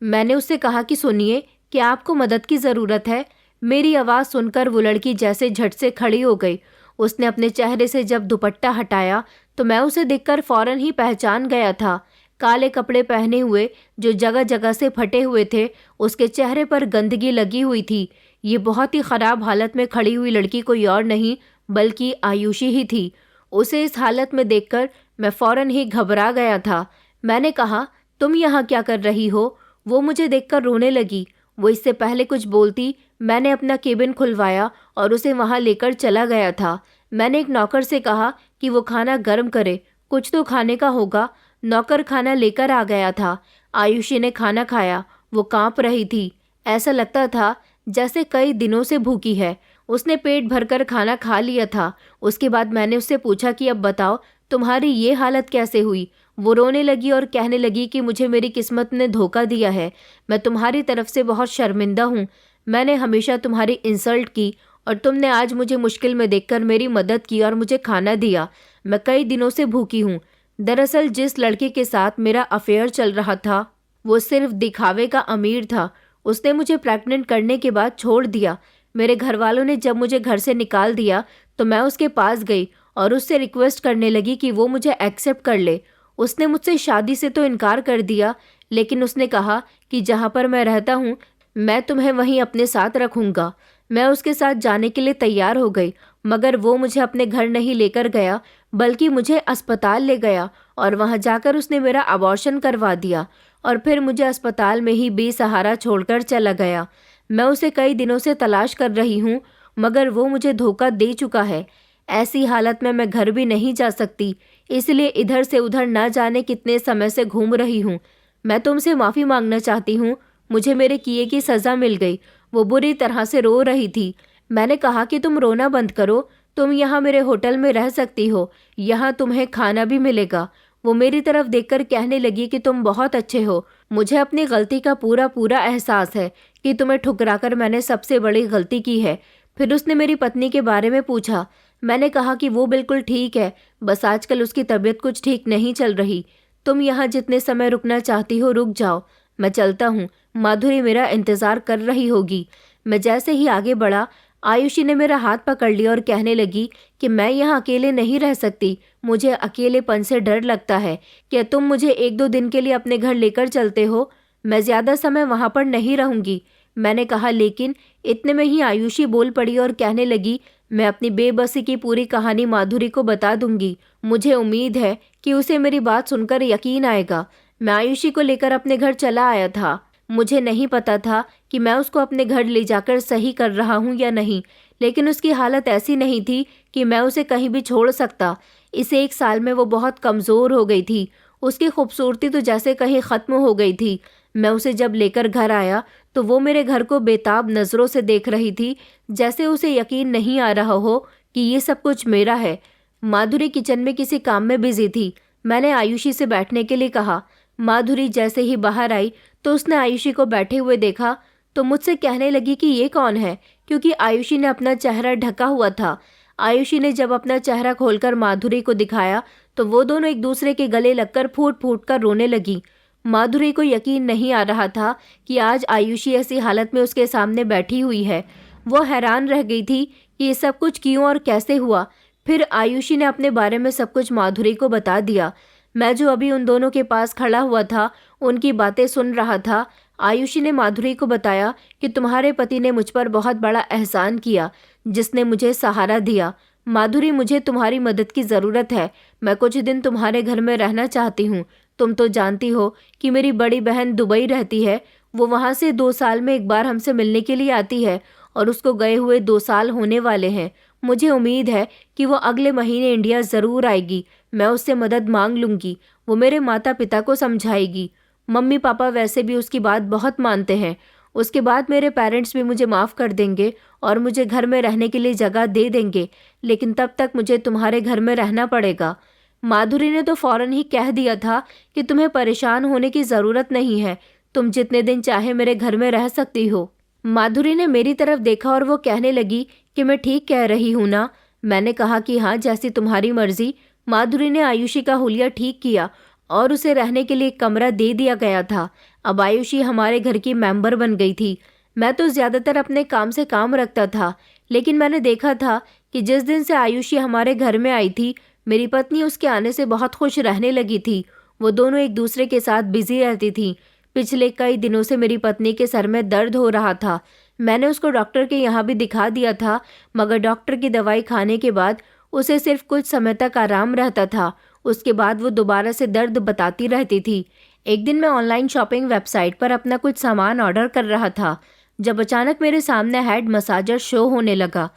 मैंने उससे कहा कि सुनिए, क्या आपको मदद की ज़रूरत है? मेरी आवाज़ सुनकर वो लड़की जैसे झट से खड़ी हो गई। उसने अपने चेहरे से जब दुपट्टा हटाया तो मैं उसे देखकर फ़ौरन ही पहचान गया था। काले कपड़े पहने हुए जो जगह जगह से फटे हुए थे, उसके चेहरे पर गंदगी लगी हुई थी। ये बहुत ही ख़राब हालत में खड़ी हुई लड़की कोई और नहीं बल्कि आयुषी ही थी। उसे इस हालत में देखकर मैं फ़ौरन ही घबरा गया था। मैंने कहा, तुम यहाँ क्या कर रही हो? वो मुझे देखकर रोने लगी। वो इससे पहले कुछ बोलती मैंने अपना केबिन खुलवाया और उसे वहाँ लेकर चला गया था। मैंने एक नौकर से कहा कि वो खाना गर्म करे, कुछ तो खाने का होगा। नौकर खाना लेकर आ गया था। आयुषी ने खाना खाया। वो कांप रही थी, ऐसा लगता था जैसे कई दिनों से भूखी है। उसने पेट भरकर खाना खा लिया था। उसके बाद मैंने उससे पूछा कि अब बताओ तुम्हारी ये हालत कैसे हुई? वो रोने लगी और कहने लगी कि मुझे मेरी किस्मत ने धोखा दिया है। मैं तुम्हारी तरफ से बहुत शर्मिंदा हूँ। मैंने हमेशा तुम्हारी इंसल्ट की और तुमने आज मुझे मुश्किल में देखकर मेरी मदद की और मुझे खाना दिया। मैं कई दिनों से भूखी हूँ। दरअसल जिस लड़के के साथ मेरा अफेयर चल रहा था वो सिर्फ दिखावे का अमीर था। उसने मुझे प्रेग्नेंट करने के बाद छोड़ दिया। मेरे घर वालों ने जब मुझे घर से निकाल दिया तो मैं उसके पास गई और उससे रिक्वेस्ट करने लगी कि वो मुझे एक्सेप्ट कर ले। उसने मुझसे शादी से तो इनकार कर दिया, लेकिन उसने कहा कि जहाँ पर मैं रहता हूँ मैं तुम्हें वहीं अपने साथ रखूँगा। मैं उसके साथ जाने के लिए तैयार हो गई, मगर वो मुझे अपने घर नहीं लेकर गया बल्कि मुझे अस्पताल ले गया और वहाँ जाकर उसने मेरा अबॉर्शन करवा दिया और फिर मुझे अस्पताल में ही बेसहारा छोड़कर चला गया। मैं उसे कई दिनों से तलाश कर रही हूँ, मगर वो मुझे धोखा दे चुका है। ऐसी हालत में मैं घर भी नहीं जा सकती, इसलिए इधर से उधर ना जाने कितने समय से घूम रही हूँ। मैं तुमसे माफ़ी मांगना चाहती हूँ, मुझे मेरे किए की सज़ा मिल गई। वो बुरी तरह से रो रही थी। मैंने कहा कि तुम रोना बंद करो, तुम यहाँ मेरे होटल में रह सकती हो, यहाँ तुम्हें खाना भी मिलेगा। वो मेरी तरफ देखकर कहने लगी कि तुम बहुत अच्छे हो। मुझे अपनी गलती का पूरा पूरा एहसास है कि तुम्हें ठुकराकर मैंने सबसे बड़ी गलती की है। फिर उसने मेरी पत्नी के बारे में पूछा। मैंने कहा कि वो बिल्कुल ठीक है, बस आजकल उसकी तबीयत कुछ ठीक नहीं चल रही। तुम यहाँ जितने समय रुकना चाहती हो रुक जाओ, मैं चलता हूँ। माधुरी मेरा इंतज़ार कर रही होगी। मैं जैसे ही आगे बढ़ा, आयुषी ने मेरा हाथ पकड़ लिया और कहने लगी कि मैं यहाँ अकेले नहीं रह सकती, मुझे अकेलेपन से डर लगता है। क्या तुम मुझे 1-2 दिन के लिए अपने घर लेकर चलते हो? मैं ज़्यादा समय वहाँ पर नहीं रहूँगी। मैंने कहा, लेकिन इतने में ही आयुषी बोल पड़ी और कहने लगी, मैं अपनी बेबसी की पूरी कहानी माधुरी को बता दूंगी। मुझे उम्मीद है कि उसे मेरी बात सुनकर यकीन आएगा। मैं आयुषी को लेकर अपने घर चला आया था। मुझे नहीं पता था कि मैं उसको अपने घर ले जाकर सही कर रहा हूँ या नहीं, लेकिन उसकी हालत ऐसी नहीं थी कि मैं उसे कहीं भी छोड़ सकता। इस 1 साल में वो बहुत कमज़ोर हो गई थी। उसकी खूबसूरती तो जैसे कहीं ख़त्म हो गई थी। मैं उसे जब लेकर घर आया तो वो मेरे घर को बेताब नज़रों से देख रही थी, जैसे उसे यकीन नहीं आ रहा हो कि ये सब कुछ मेरा है। माधुरी किचन में किसी काम में बिजी थी। मैंने आयुषी से बैठने के लिए कहा। माधुरी जैसे ही बाहर आई तो उसने आयुषी को बैठे हुए देखा तो मुझसे कहने लगी कि ये कौन है, क्योंकि आयुषी ने अपना चेहरा ढका हुआ था। आयुषी ने जब अपना चेहरा खोलकर माधुरी को दिखाया तो वो दोनों एक दूसरे के गले लगकर फूट फूट कर रोने लगी। माधुरी को यकीन नहीं आ रहा था कि आज आयुषी ऐसी हालत में उसके सामने बैठी हुई है। वो हैरान रह गई थी कि ये सब कुछ क्यों और कैसे हुआ। फिर आयुषी ने अपने बारे में सब कुछ माधुरी को बता दिया। मैं जो अभी उन दोनों के पास खड़ा हुआ था, उनकी बातें सुन रहा था। आयुषी ने माधुरी को बताया कि तुम्हारे पति ने मुझ पर बहुत बड़ा एहसान किया, जिसने मुझे सहारा दिया। माधुरी, मुझे तुम्हारी मदद की ज़रूरत है। मैं कुछ दिन तुम्हारे घर में रहना चाहती हूँ। तुम तो जानती हो कि मेरी बड़ी बहन दुबई रहती है। वो वहाँ से 2 साल में एक बार हमसे मिलने के लिए आती है और उसको गए हुए 2 साल होने वाले हैं। मुझे उम्मीद है कि वो अगले महीने इंडिया ज़रूर आएगी। मैं उससे मदद मांग लूँगी। वो मेरे माता पिता को समझाएगी। मम्मी पापा वैसे भी उसकी बात बहुत मानते हैं। उसके बाद मेरे पेरेंट्स भी मुझे माफ़ कर देंगे और मुझे घर में रहने के लिए जगह दे देंगे, लेकिन तब तक मुझे तुम्हारे घर में रहना पड़ेगा। माधुरी ने तो फौरन ही कह दिया था कि तुम्हें परेशान होने की ज़रूरत नहीं है, तुम जितने दिन चाहे मेरे घर में रह सकती हो। माधुरी ने मेरी तरफ देखा और वो कहने लगी कि मैं ठीक कह रही हूँ ना। मैंने कहा कि हाँ, जैसी तुम्हारी मर्जी। माधुरी ने आयुषी का हुलिया ठीक किया और उसे रहने के लिए एक कमरा दे दिया गया था। अब आयुषी हमारे घर की मेंबर बन गई थी। मैं तो ज़्यादातर अपने काम से काम रखता था, लेकिन मैंने देखा था कि जिस दिन से आयुषी हमारे घर में आई थी, मेरी पत्नी उसके आने से बहुत खुश रहने लगी थी। वो दोनों एक दूसरे के साथ बिजी रहती थी। पिछले कई दिनों से मेरी पत्नी के सर में दर्द हो रहा था। मैंने उसको डॉक्टर के यहाँ भी दिखा दिया था, मगर डॉक्टर की दवाई खाने के बाद उसे सिर्फ कुछ समय तक आराम रहता था। उसके बाद वो दोबारा से दर्द बताती रहती थी। एक दिन मैं ऑनलाइन शॉपिंग वेबसाइट पर अपना कुछ सामान ऑर्डर कर रहा था, जब अचानक मेरे सामने हेड मसाजर शो होने लगा।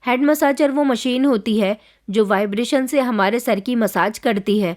हेड मसाजर वो मशीन होती है जो वाइब्रेशन से हमारे सर की मसाज करती है।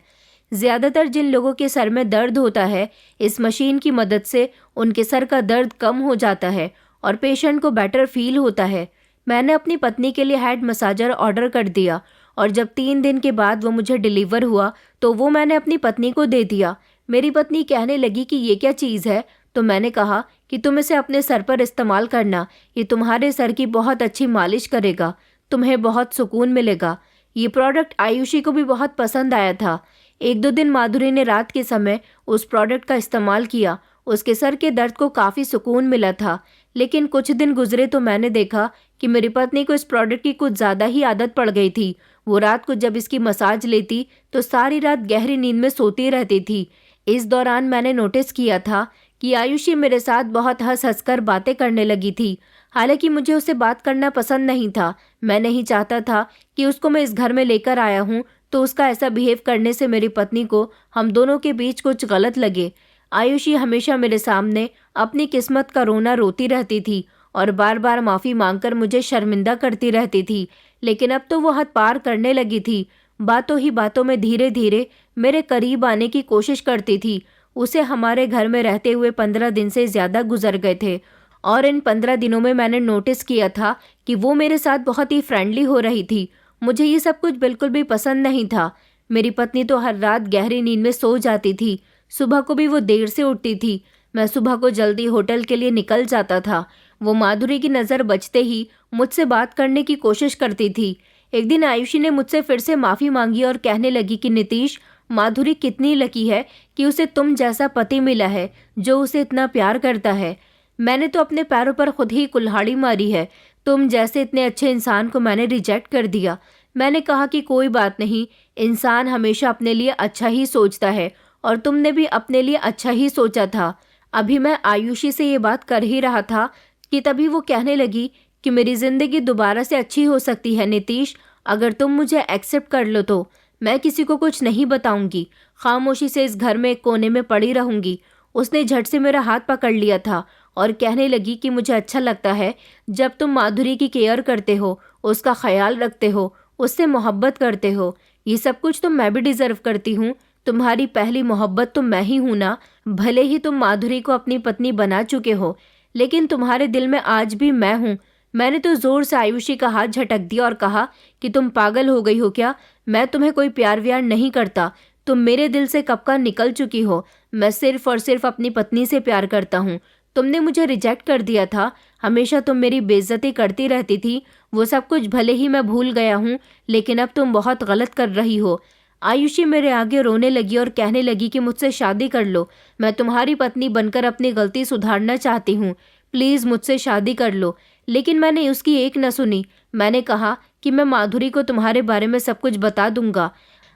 ज़्यादातर जिन लोगों के सर में दर्द होता है, इस मशीन की मदद से उनके सर का दर्द कम हो जाता है और पेशेंट को बेटर फील होता है। मैंने अपनी पत्नी के लिए हेड मसाजर ऑर्डर कर दिया और जब 3 दिन के बाद वो मुझे डिलीवर हुआ तो वो मैंने अपनी पत्नी को दे दिया। मेरी पत्नी कहने लगी कि ये क्या चीज़ है, तो मैंने कहा कि तुम इसे अपने सर पर इस्तेमाल करना, ये तुम्हारे सर की बहुत अच्छी मालिश करेगा, तुम्हें बहुत सुकून मिलेगा। ये प्रोडक्ट आयुषी को भी बहुत पसंद आया था। 1-2 दिन माधुरी ने रात के समय उस प्रोडक्ट का इस्तेमाल किया। उसके सर के दर्द को काफ़ी सुकून मिला था, लेकिन कुछ दिन गुजरे तो मैंने देखा कि मेरी पत्नी को इस प्रोडक्ट की कुछ ज़्यादा ही आदत पड़ गई थी। वो रात को जब इसकी मसाज लेती तो सारी रात गहरी नींद में सोती रहती थी। इस दौरान मैंने नोटिस किया था कि आयुषी मेरे साथ बहुत हंस हंस कर बातें करने लगी थी। हालांकि मुझे उससे बात करना पसंद नहीं था। मैं नहीं चाहता था कि उसको मैं इस घर में लेकर आया हूँ तो उसका ऐसा बिहेव करने से मेरी पत्नी को हम दोनों के बीच कुछ गलत लगे। आयुषी हमेशा मेरे सामने अपनी किस्मत का रोना रोती रहती थी और बार बार माफ़ी मांगकर मुझे शर्मिंदा करती रहती थी, लेकिन अब तो वो हद पार करने लगी थी। बातों ही बातों में धीरे धीरे मेरे करीब आने की कोशिश करती थी। उसे हमारे घर में रहते हुए 15 दिन से ज़्यादा गुजर गए थे और इन 15 दिनों में मैंने नोटिस किया था कि वो मेरे साथ बहुत ही फ्रेंडली हो रही थी। मुझे ये सब कुछ बिल्कुल भी पसंद नहीं था। मेरी पत्नी तो हर रात गहरी नींद में सो जाती थी। सुबह को भी वो देर से उठती थी। मैं सुबह को जल्दी होटल के लिए निकल जाता था। वो माधुरी की नज़र बचते ही मुझसे बात करने की कोशिश करती थी। एक दिन आयुषी ने मुझसे फिर से माफ़ी मांगी और कहने लगी कि नीतीश, माधुरी कितनी लकी है कि उसे तुम जैसा पति मिला है जो उसे इतना प्यार करता है। मैंने तो अपने पैरों पर खुद ही कुल्हाड़ी मारी है। तुम जैसे इतने अच्छे इंसान को मैंने रिजेक्ट कर दिया। मैंने कहा कि कोई बात नहीं, इंसान हमेशा अपने लिए अच्छा ही सोचता है और तुमने भी अपने लिए अच्छा ही सोचा था। अभी मैं आयुषी से ये बात कर ही रहा था कि तभी वो कहने लगी कि मेरी ज़िंदगी दोबारा से अच्छी हो सकती है नीतीश, अगर तुम मुझे एक्सेप्ट कर लो तो। मैं किसी को कुछ नहीं बताऊंगी, खामोशी से इस घर में एक कोने में पड़ी रहूंगी। उसने झट से मेरा हाथ पकड़ लिया था और कहने लगी कि मुझे अच्छा लगता है जब तुम माधुरी की केयर करते हो, उसका ख्याल रखते हो, उससे मोहब्बत करते हो। ये सब कुछ तो मैं भी डिज़र्व करती हूँ। तुम्हारी पहली मोहब्बत तो मैं ही हूँ ना। भले ही तुम माधुरी को अपनी पत्नी बना चुके हो, लेकिन तुम्हारे दिल में आज भी मैं हूँ। मैंने तो ज़ोर से आयुषी का हाथ झटक दिया और कहा कि तुम पागल हो गई हो क्या? मैं तुम्हें कोई प्यार व्यार नहीं करता। तुम मेरे दिल से कब का निकल चुकी हो। मैं सिर्फ और सिर्फ अपनी पत्नी से प्यार करता हूँ। तुमने मुझे रिजेक्ट कर दिया था, हमेशा तुम मेरी बेइज्जती करती रहती थी। वो सब कुछ भले ही मैं भूल गया हूँ, लेकिन अब तुम बहुत गलत कर रही हो। आयुषी मेरे आगे रोने लगी और कहने लगी कि मुझसे शादी कर लो। मैं तुम्हारी पत्नी बनकर अपनी गलती सुधारना चाहती हूँ। प्लीज़ मुझसे शादी कर लो। लेकिन मैंने उसकी एक न सुनी। मैंने कहा कि मैं माधुरी को तुम्हारे बारे में सब कुछ बता दूंगा।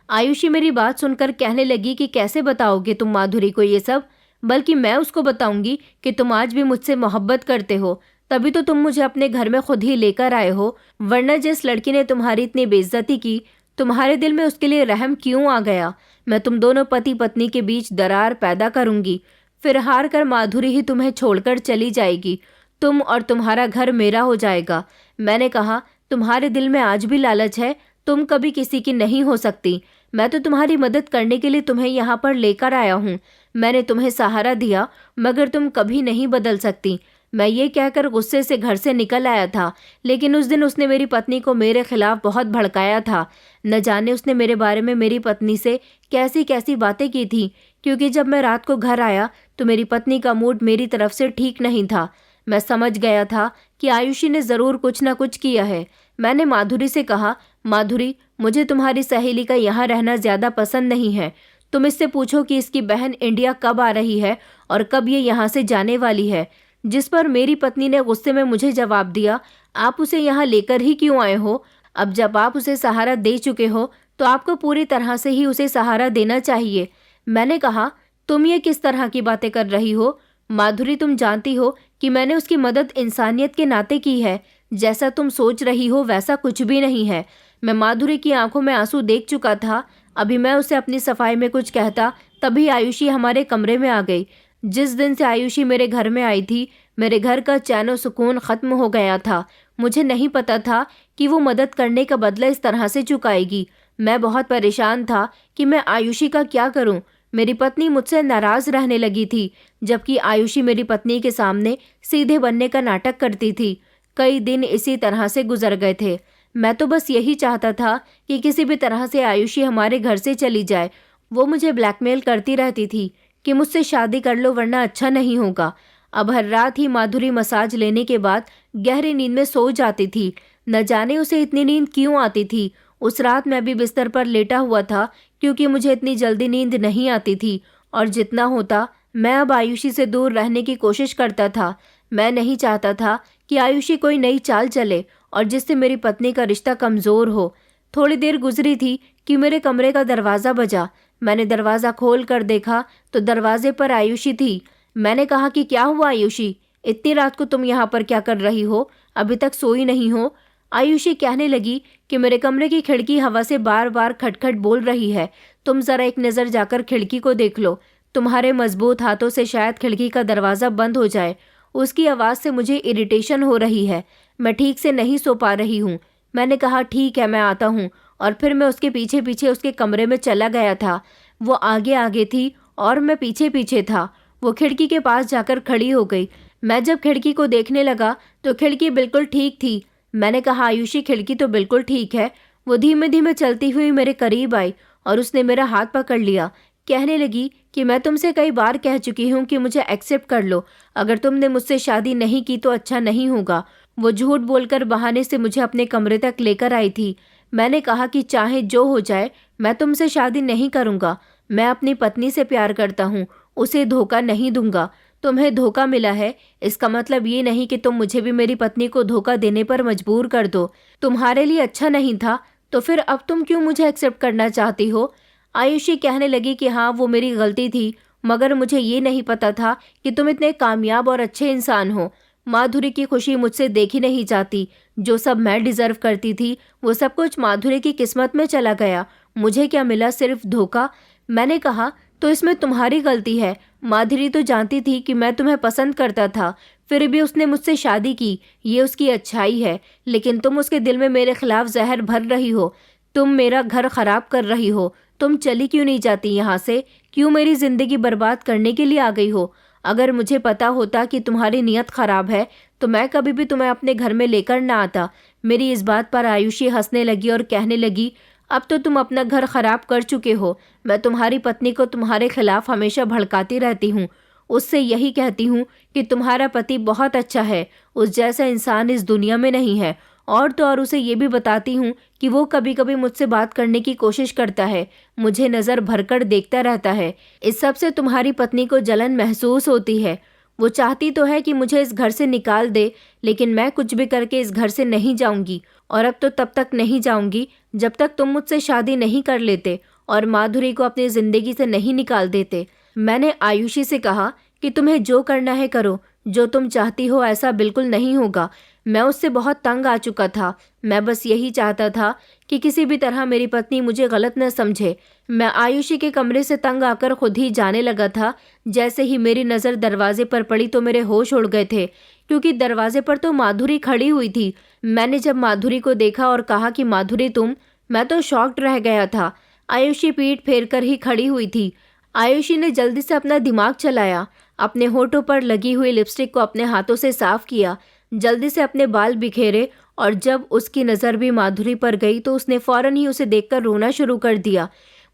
आयुषी मेरी बात सुनकर कहने लगी कि कैसे बताओगे तुम माधुरी को ये सब? बल्कि मैं उसको बताऊंगी कि तुम आज भी मुझसे मोहब्बत करते हो, तभी तो तुम मुझे अपने घर में खुद ही लेकर आए हो। वरना जिस लड़की ने तुम्हारी इतनी बेइज्जती की, तुम्हारे दिल में उसके लिए रहम क्यों आ गया? मैं तुम दोनों पति पत्नी के बीच दरार पैदा करूंगी। फिर हार कर माधुरी ही तुम्हें छोड़कर चली जाएगी। तुम और तुम्हारा घर मेरा हो जाएगा। मैंने कहा, तुम्हारे दिल में आज भी लालच है। तुम कभी किसी की नहीं हो सकती। मैं तो तुम्हारी मदद करने के लिए तुम्हें यहाँ पर लेकर आया हूँ। मैंने तुम्हें सहारा दिया, मगर तुम कभी नहीं बदल सकती। मैं ये कहकर गुस्से से घर से निकल आया था, लेकिन उस दिन उसने मेरी पत्नी को मेरे खिलाफ बहुत भड़काया था। न जाने उसने मेरे बारे में मेरी पत्नी से कैसी कैसी बातें की थी, क्योंकि जब मैं रात को घर आया तो मेरी पत्नी का मूड मेरी तरफ से ठीक नहीं था। मैं समझ गया था कि आयुषी ने ज़रूर कुछ न कुछ किया है। मैंने माधुरी से कहा, माधुरी, मुझे तुम्हारी सहेली का यहाँ रहना ज़्यादा पसंद नहीं है। तुम इससे पूछो कि इसकी बहन इंडिया कब आ रही है और कब ये यहाँ से जाने वाली है। जिस पर मेरी पत्नी ने गुस्से में मुझे जवाब दिया, आप उसे यहाँ लेकर ही क्यों आए हो? अब जब आप उसे सहारा दे चुके हो तो आपको पूरी तरह से ही उसे सहारा देना चाहिए। मैंने कहा, तुम ये किस तरह की बातें कर रही हो? माधुरी, तुम जानती हो कि मैंने उसकी मदद इंसानियत के नाते की है। जैसा तुम सोच रही हो वैसा कुछ भी नहीं है। मैं माधुरी की आंखों में आंसू देख चुका था। अभी मैं उसे अपनी सफाई में कुछ कहता, तभी आयुषी हमारे कमरे में आ गई। जिस दिन से आयुषी मेरे घर में आई थी, मेरे घर का चैन और सुकून ख़त्म हो गया था। मुझे नहीं पता था कि वो मदद करने का बदला इस तरह से चुकाएगी। मैं बहुत परेशान था कि मैं आयुषी का क्या करूं। मेरी पत्नी मुझसे नाराज़ रहने लगी थी, जबकि आयुषी मेरी पत्नी के सामने सीधे बनने का नाटक करती थी। कई दिन इसी तरह से गुजर गए थे। मैं तो बस यही चाहता था कि किसी भी तरह से आयुषी हमारे घर से चली जाए। वो मुझे ब्लैकमेल करती रहती थी कि मुझसे शादी कर लो वरना अच्छा नहीं होगा। अब हर रात ही माधुरी मसाज लेने के बाद गहरी नींद में सो जाती थी। न जाने उसे इतनी नींद क्यों आती थी। उस रात मैं भी बिस्तर पर लेटा हुआ था, क्योंकि मुझे इतनी जल्दी नींद नहीं आती थी, और जितना होता मैं अब आयुषी से दूर रहने की कोशिश करता था। मैं नहीं चाहता था कि आयुषी कोई नई चाल चले और जिससे मेरी पत्नी का रिश्ता कमज़ोर हो। थोड़ी देर गुजरी थी कि मेरे कमरे का दरवाज़ा बजा। मैंने दरवाज़ा खोल कर देखा तो दरवाजे पर आयुषी थी। मैंने कहा कि क्या हुआ आयुषी, इतनी रात को तुम यहाँ पर क्या कर रही हो? अभी तक सोई नहीं हो? आयुषी कहने लगी कि मेरे कमरे की खिड़की हवा से बार बार खटखट बोल रही है। तुम ज़रा एक नज़र जाकर खिड़की को देख लो। तुम्हारे मजबूत हाथों से शायद खिड़की का दरवाज़ा बंद हो जाए। उसकी आवाज़ से मुझे इरिटेशन हो रही है। मैं ठीक से नहीं सो पा रही हूँ। मैंने कहा, ठीक है, मैं आता हूँ, और फिर मैं उसके पीछे पीछे उसके कमरे में चला गया था। वो आगे आगे थी और मैं पीछे पीछे था। वो खिड़की के पास जाकर खड़ी हो गई। मैं जब खिड़की को देखने लगा तो खिड़की बिल्कुल ठीक थी। मैंने कहा, आयुषी, खिड़की तो बिल्कुल ठीक है। वो धीमे धीमे चलती हुई मेरे करीब आई और उसने मेरा हाथ पकड़ लिया। कहने लगी कि मैं तुमसे कई बार कह चुकी हूँ कि मुझे एक्सेप्ट कर लो। अगर तुमने मुझसे शादी नहीं की तो अच्छा नहीं होगा। वो झूठ बोलकर बहाने से मुझे अपने कमरे तक लेकर आई थी। मैंने कहा कि चाहे जो हो जाए मैं तुमसे शादी नहीं करूँगा। मैं अपनी पत्नी से प्यार करता हूँ, उसे धोखा नहीं दूंगा। तुम्हें धोखा मिला है, इसका मतलब ये नहीं कि तुम मुझे भी मेरी पत्नी को धोखा देने पर मजबूर कर दो। तुम्हारे लिए अच्छा नहीं था तो फिर अब तुम क्यों मुझे एक्सेप्ट करना चाहती हो? आयुषी कहने लगी कि हाँ, वो मेरी गलती थी, मगर मुझे ये नहीं पता था कि तुम इतने कामयाब और अच्छे इंसान हो। माधुरी की खुशी मुझसे देखी नहीं जाती। जो सब मैं डिजर्व करती थी वो सब कुछ माधुरी की किस्मत में चला गया। मुझे क्या मिला? सिर्फ धोखा। मैंने कहा, तो इसमें तुम्हारी गलती है। माधुरी तो जानती थी कि मैं तुम्हें पसंद करता था, फिर भी उसने मुझसे शादी की। ये उसकी अच्छाई है, लेकिन तुम उसके दिल में मेरे खिलाफ जहर भर रही हो। तुम मेरा घर खराब कर रही हो। तुम चली क्यों नहीं जाती यहाँ से? क्यों मेरी जिंदगी बर्बाद करने के लिए आ गई हो? अगर मुझे पता होता कि तुम्हारी नीयत खराब है तो मैं कभी भी तुम्हें अपने घर में लेकर ना आता। मेरी इस बात पर आयुषी हंसने लगी और कहने लगी, अब तो तुम अपना घर खराब कर चुके हो। मैं तुम्हारी पत्नी को तुम्हारे खिलाफ हमेशा भड़काती रहती हूँ। उससे यही कहती हूँ कि तुम्हारा पति बहुत अच्छा है, उस जैसा इंसान इस दुनिया में नहीं है। और तो और उसे ये भी बताती हूँ कि वो कभी कभी मुझसे बात करने की कोशिश करता है, मुझे नज़र भरकर देखता रहता है। इस सब से तुम्हारी पत्नी को जलन महसूस होती है। वो चाहती तो है कि मुझे इस घर से निकाल दे, लेकिन मैं कुछ भी करके इस घर से नहीं जाऊंगी। और अब तो तब तक नहीं जाऊंगी जब तक तुम मुझसे शादी नहीं कर लेते और माधुरी को अपनी ज़िंदगी से नहीं निकाल देते। मैंने आयुषी से कहा कि तुम्हें जो करना है करो, जो तुम चाहती हो ऐसा बिल्कुल नहीं होगा। मैं उससे बहुत तंग आ चुका था। मैं बस यही चाहता था कि किसी भी तरह मेरी पत्नी मुझे गलत न समझे। मैं आयुषी के कमरे से तंग आकर खुद ही जाने लगा था। जैसे ही मेरी नज़र दरवाजे पर पड़ी तो मेरे होश उड़ गए थे, क्योंकि दरवाजे पर तो माधुरी खड़ी हुई थी। मैंने जब माधुरी को देखा और कहा कि माधुरी तुम, मैं तो शॉक्ड रह गया था। आयुषी पीठ फेर कर ही खड़ी हुई थी। आयुषी ने जल्दी से अपना दिमाग चलाया, अपने होठों पर लगी हुई लिपस्टिक को अपने हाथों से साफ किया, जल्दी से अपने बाल बिखेरे, और जब उसकी नज़र भी माधुरी पर गई तो उसने फौरन ही उसे देखकर रोना शुरू कर दिया।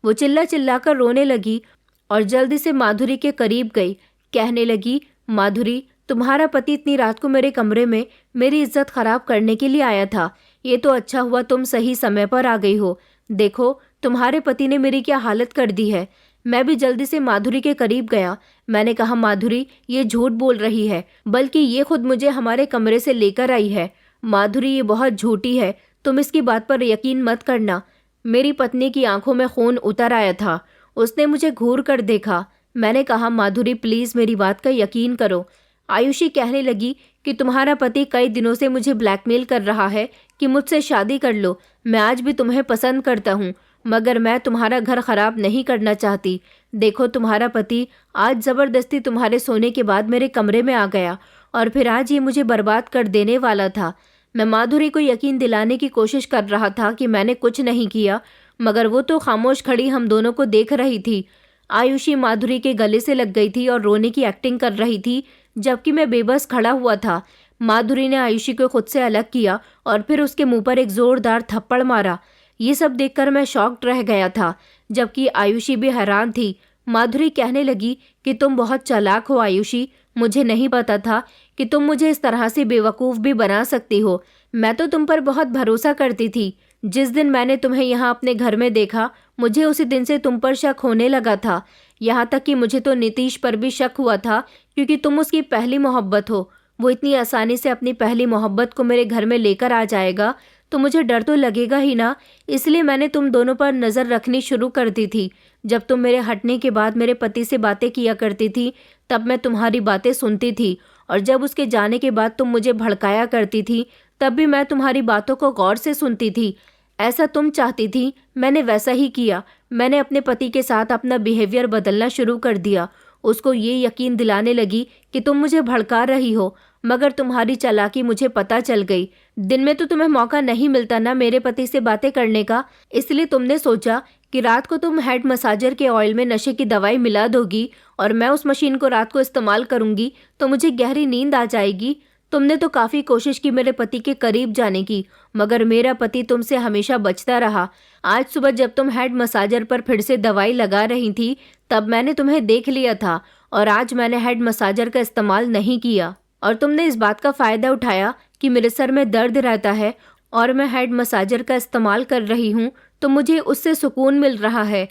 वो चिल्ला चिल्लाकर रोने लगी और जल्दी से माधुरी के करीब गई। कहने लगी, माधुरी, तुम्हारा पति इतनी रात को मेरे कमरे में मेरी इज्जत खराब करने के लिए आया था। ये तो अच्छा हुआ तुम सही समय पर आ गई हो। देखो तुम्हारे पति ने मेरी क्या हालत कर दी है। मैं भी जल्दी से माधुरी के करीब गया। मैंने कहा, माधुरी ये झूठ बोल रही है, बल्कि ये खुद मुझे हमारे कमरे से लेकर आई है। माधुरी ये बहुत झूठी है, तुम इसकी बात पर यकीन मत करना। मेरी पत्नी की आंखों में खून उतर आया था। उसने मुझे घूर कर देखा। मैंने कहा, माधुरी प्लीज़ मेरी बात का यकीन करो। आयुषी कहने लगी कि तुम्हारा पति कई दिनों से मुझे ब्लैकमेल कर रहा है कि मुझसे शादी कर लो। मैं आज भी तुम्हें पसंद करता हूँ, मगर मैं तुम्हारा घर खराब नहीं करना चाहती। देखो तुम्हारा पति आज ज़बरदस्ती तुम्हारे सोने के बाद मेरे कमरे में आ गया और फिर आज ये मुझे बर्बाद कर देने वाला था। मैं माधुरी को यकीन दिलाने की कोशिश कर रहा था कि मैंने कुछ नहीं किया, मगर वो तो खामोश खड़ी हम दोनों को देख रही थी। आयुषी माधुरी के गले से लग गई थी और रोने की एक्टिंग कर रही थी, जबकि मैं बेबस खड़ा हुआ था। माधुरी ने आयुषी को खुद से अलग किया और फिर उसके मुंह पर एक जोरदार थप्पड़ मारा। ये सब देखकर मैं शॉक्ड रह गया था, जबकि आयुषी भी हैरान थी। माधुरी कहने लगी कि तुम बहुत चालाक हो आयुषी, मुझे नहीं पता था कि तुम मुझे इस तरह से बेवकूफ़ भी बना सकती हो। मैं तो तुम पर बहुत भरोसा करती थी। जिस दिन मैंने तुम्हें यहाँ अपने घर में देखा, मुझे उसी दिन से तुम पर शक होने लगा था। यहाँ तक कि मुझे तो नीतीश पर भी शक हुआ था, क्योंकि तुम उसकी पहली मोहब्बत हो। वो इतनी आसानी से अपनी पहली मोहब्बत को मेरे घर में लेकर आ जाएगा तो मुझे डर तो लगेगा ही ना। इसलिए मैंने तुम दोनों पर नज़र रखनी शुरू कर दी थी। जब तुम मेरे हटने के बाद मेरे पति से बातें किया करती थी तब मैं तुम्हारी बातें सुनती थी, और जब उसके जाने के बाद तुम मुझे भड़काया करती थी तब भी मैं तुम्हारी बातों को गौर से सुनती थी। ऐसा तुम चाहती थी, मैंने वैसा ही किया। मैंने अपने पति के साथ अपना बिहेवियर बदलना शुरू कर दिया। उसको ये यकीन दिलाने लगी कि तुम मुझे भड़का रही हो, मगर तुम्हारी चालाकी मुझे पता चल गई। दिन में तो तुम्हें मौका नहीं मिलता ना मेरे पति से बातें करने का, इसलिए तुमने सोचा कि रात को तुम हेड मसाजर के ऑयल में नशे की दवाई मिला दोगी और मैं उस मशीन को रात को इस्तेमाल करूंगी तो मुझे गहरी नींद आ जाएगी। तुमने तो काफ़ी कोशिश की मेरे पति के करीब जाने की, मगर मेरा पति तुमसे हमेशा बचता रहा। आज सुबह जब तुम हेड मसाजर पर फिर से दवाई लगा रही थी तब मैंने तुम्हें देख लिया था, और आज मैंने हेड मसाजर का इस्तेमाल नहीं किया और तुमने इस बात का फ़ायदा उठाया कि मेरे सर में दर्द रहता है और मैं हेड मसाजर का इस्तेमाल कर रही हूँ तो मुझे उससे सुकून मिल रहा है।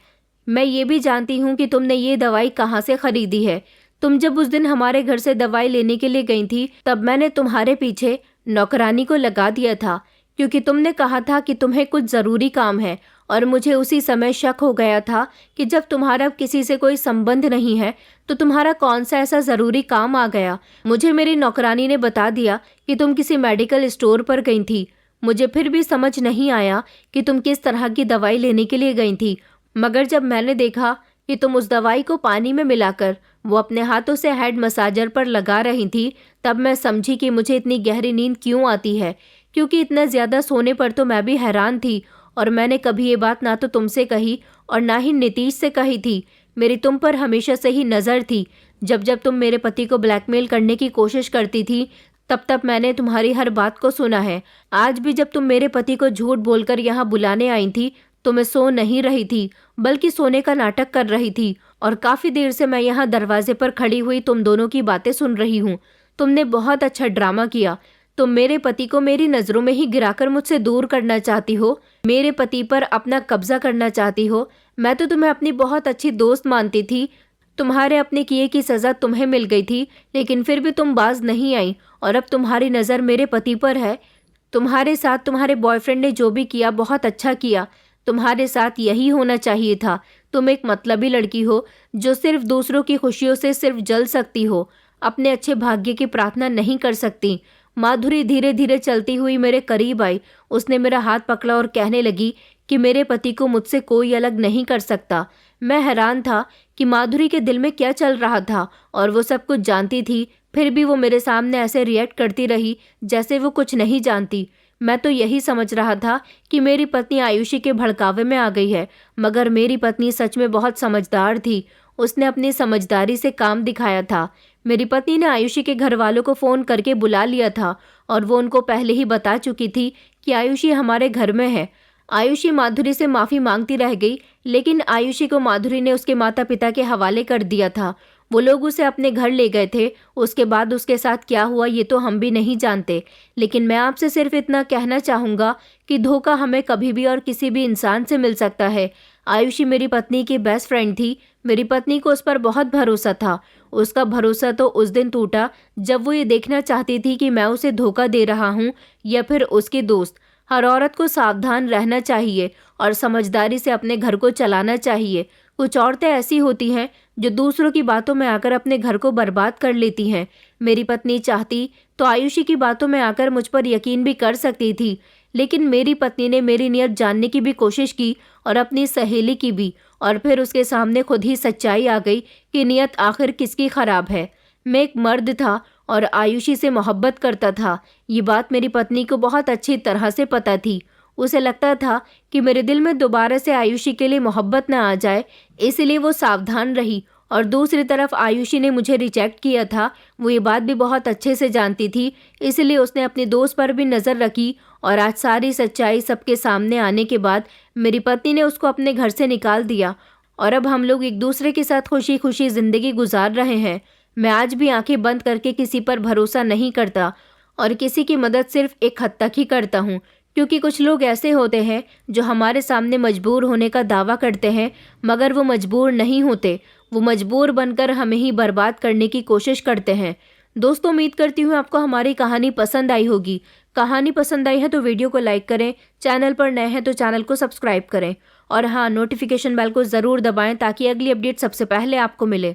मैं ये भी जानती हूँ कि तुमने ये दवाई कहाँ से खरीदी है। तुम जब उस दिन हमारे घर से दवाई लेने के लिए गई थी तब मैंने तुम्हारे पीछे नौकरानी को लगा दिया था, क्योंकि तुमने कहा था कि तुम्हें कुछ ज़रूरी काम है, और मुझे उसी समय शक हो गया था कि जब तुम्हारा किसी से कोई संबंध नहीं है तो तुम्हारा कौन सा ऐसा ज़रूरी काम आ गया। मुझे मेरी नौकरानी ने बता दिया कि तुम किसी मेडिकल स्टोर पर गई थी। मुझे फिर भी समझ नहीं आया कि तुम किस तरह की दवाई लेने के लिए गई थी, मगर जब मैंने देखा कि तुम उस दवाई को पानी में मिलाकर वो अपने हाथों से हेड मसाजर पर लगा रही थी, तब मैं समझी कि मुझे इतनी गहरी नींद क्यों आती है। क्योंकि इतना ज़्यादा सोने पर तो मैं भी हैरान थी, और मैंने कभी ये बात ना तो तुमसे कही और ना ही नीतीश से कही थी। मेरी तुम पर हमेशा से ही नज़र थी। जब जब तुम मेरे पति को ब्लैकमेल करने की कोशिश करती थी तब तब मैंने तुम्हारी हर बात को सुना है। आज भी जब तुम मेरे पति को झूठ बोलकर यहाँ बुलाने आई थी तो मैं सो नहीं रही थी, बल्कि सोने का नाटक कर रही थी, और काफ़ी देर से मैं यहाँ दरवाजे पर खड़ी हुई तुम दोनों की बातें सुन रही हूँ। तुमने बहुत अच्छा ड्रामा किया। तुम मेरे पति को मेरी नज़रों में ही गिराकर मुझसे दूर करना चाहती हो, मेरे पति पर अपना कब्जा करना चाहती हो। मैं तो तुम्हें अपनी बहुत अच्छी दोस्त मानती थी। तुम्हारे अपने किए की सज़ा तुम्हें मिल गई थी, लेकिन फिर भी तुम बाज नहीं आई, और अब तुम्हारी नज़र मेरे पति पर है। तुम्हारे साथ तुम्हारे बॉयफ्रेंड ने जो भी किया बहुत अच्छा किया। तुम्हारे साथ यही होना चाहिए था। तुम एक मतलबी लड़की हो जो सिर्फ दूसरों की खुशियों से सिर्फ जल सकती हो, अपने अच्छे भाग्य की प्रार्थना नहीं कर सकती। माधुरी धीरे धीरे चलती हुई मेरे करीब आई। उसने मेरा हाथ पकड़ा और कहने लगी कि मेरे पति को मुझसे कोई अलग नहीं कर सकता। मैं हैरान था कि माधुरी के दिल में क्या चल रहा था, और वो सब कुछ जानती थी, फिर भी वो मेरे सामने ऐसे रिएक्ट करती रही जैसे वो कुछ नहीं जानती। मैं तो यही समझ रहा था कि मेरी पत्नी आयुषी के भड़कावे में आ गई है, मगर मेरी पत्नी सच में बहुत समझदार थी। उसने अपनी समझदारी से काम दिखाया था। मेरी पत्नी ने आयुषी के घर वालों को फ़ोन करके बुला लिया था, और वो उनको पहले ही बता चुकी थी कि आयुषी हमारे घर में है। आयुषी माधुरी से माफ़ी मांगती रह गई, लेकिन आयुषी को माधुरी ने उसके माता पिता के हवाले कर दिया था। वो लोग उसे अपने घर ले गए थे। उसके बाद उसके साथ क्या हुआ ये तो हम भी नहीं जानते, लेकिन मैं आपसे सिर्फ इतना कहना चाहूँगा कि धोखा हमें कभी भी और किसी भी इंसान से मिल सकता है। आयुषी मेरी पत्नी की बेस्ट फ्रेंड थी। मेरी पत्नी को उस पर बहुत भरोसा था। उसका भरोसा तो उस दिन टूटा जब वो ये देखना चाहती थी कि मैं उसे धोखा दे रहा हूँ या फिर उसकी दोस्त। हर औरत को सावधान रहना चाहिए और समझदारी से अपने घर को चलाना चाहिए। कुछ औरतें ऐसी होती हैं जो दूसरों की बातों में आकर अपने घर को बर्बाद कर लेती हैं। मेरी पत्नी चाहती तो आयुषी की बातों में आकर मुझ पर यकीन भी कर सकती थी, लेकिन मेरी पत्नी ने मेरी नीयत जानने की भी कोशिश की और अपनी सहेली की भी, और फिर उसके सामने खुद ही सच्चाई आ गई कि नीयत आखिर किसकी खराब है। मैं एक मर्द था और आयुषी से मोहब्बत करता था। ये बात मेरी पत्नी को बहुत अच्छी तरह से पता थी। उसे लगता था कि मेरे दिल में दोबारा से आयुषी के लिए मोहब्बत न आ जाए, इसलिए वो सावधान रही। और दूसरी तरफ आयुषी ने मुझे रिजेक्ट किया था। वो ये बात भी बहुत अच्छे से जानती थी, इसलिए उसने अपनी दोस्त पर भी नज़र रखी, और आज सारी सच्चाई सबके सामने आने के बाद मेरी पत्नी ने उसको अपने घर से निकाल दिया, और अब हम लोग एक दूसरे के साथ खुशी खुशी ज़िंदगी गुजार रहे हैं। मैं आज भी आंखें बंद करके किसी पर भरोसा नहीं करता, और किसी की मदद सिर्फ एक हद तक ही करता हूँ, क्योंकि कुछ लोग ऐसे होते हैं जो हमारे सामने मजबूर होने का दावा करते हैं, मगर वो मजबूर नहीं होते। वो मजबूर बनकर हमें ही बर्बाद करने की कोशिश करते हैं। दोस्तों, उम्मीद करती हूँ आपको हमारी कहानी पसंद आई होगी। कहानी पसंद आई है तो वीडियो को लाइक करें, चैनल पर नए हैं तो चैनल को सब्सक्राइब करें, और हाँ, नोटिफिकेशन बेल को ज़रूर दबाएं ताकि अगली अपडेट सबसे पहले आपको मिले।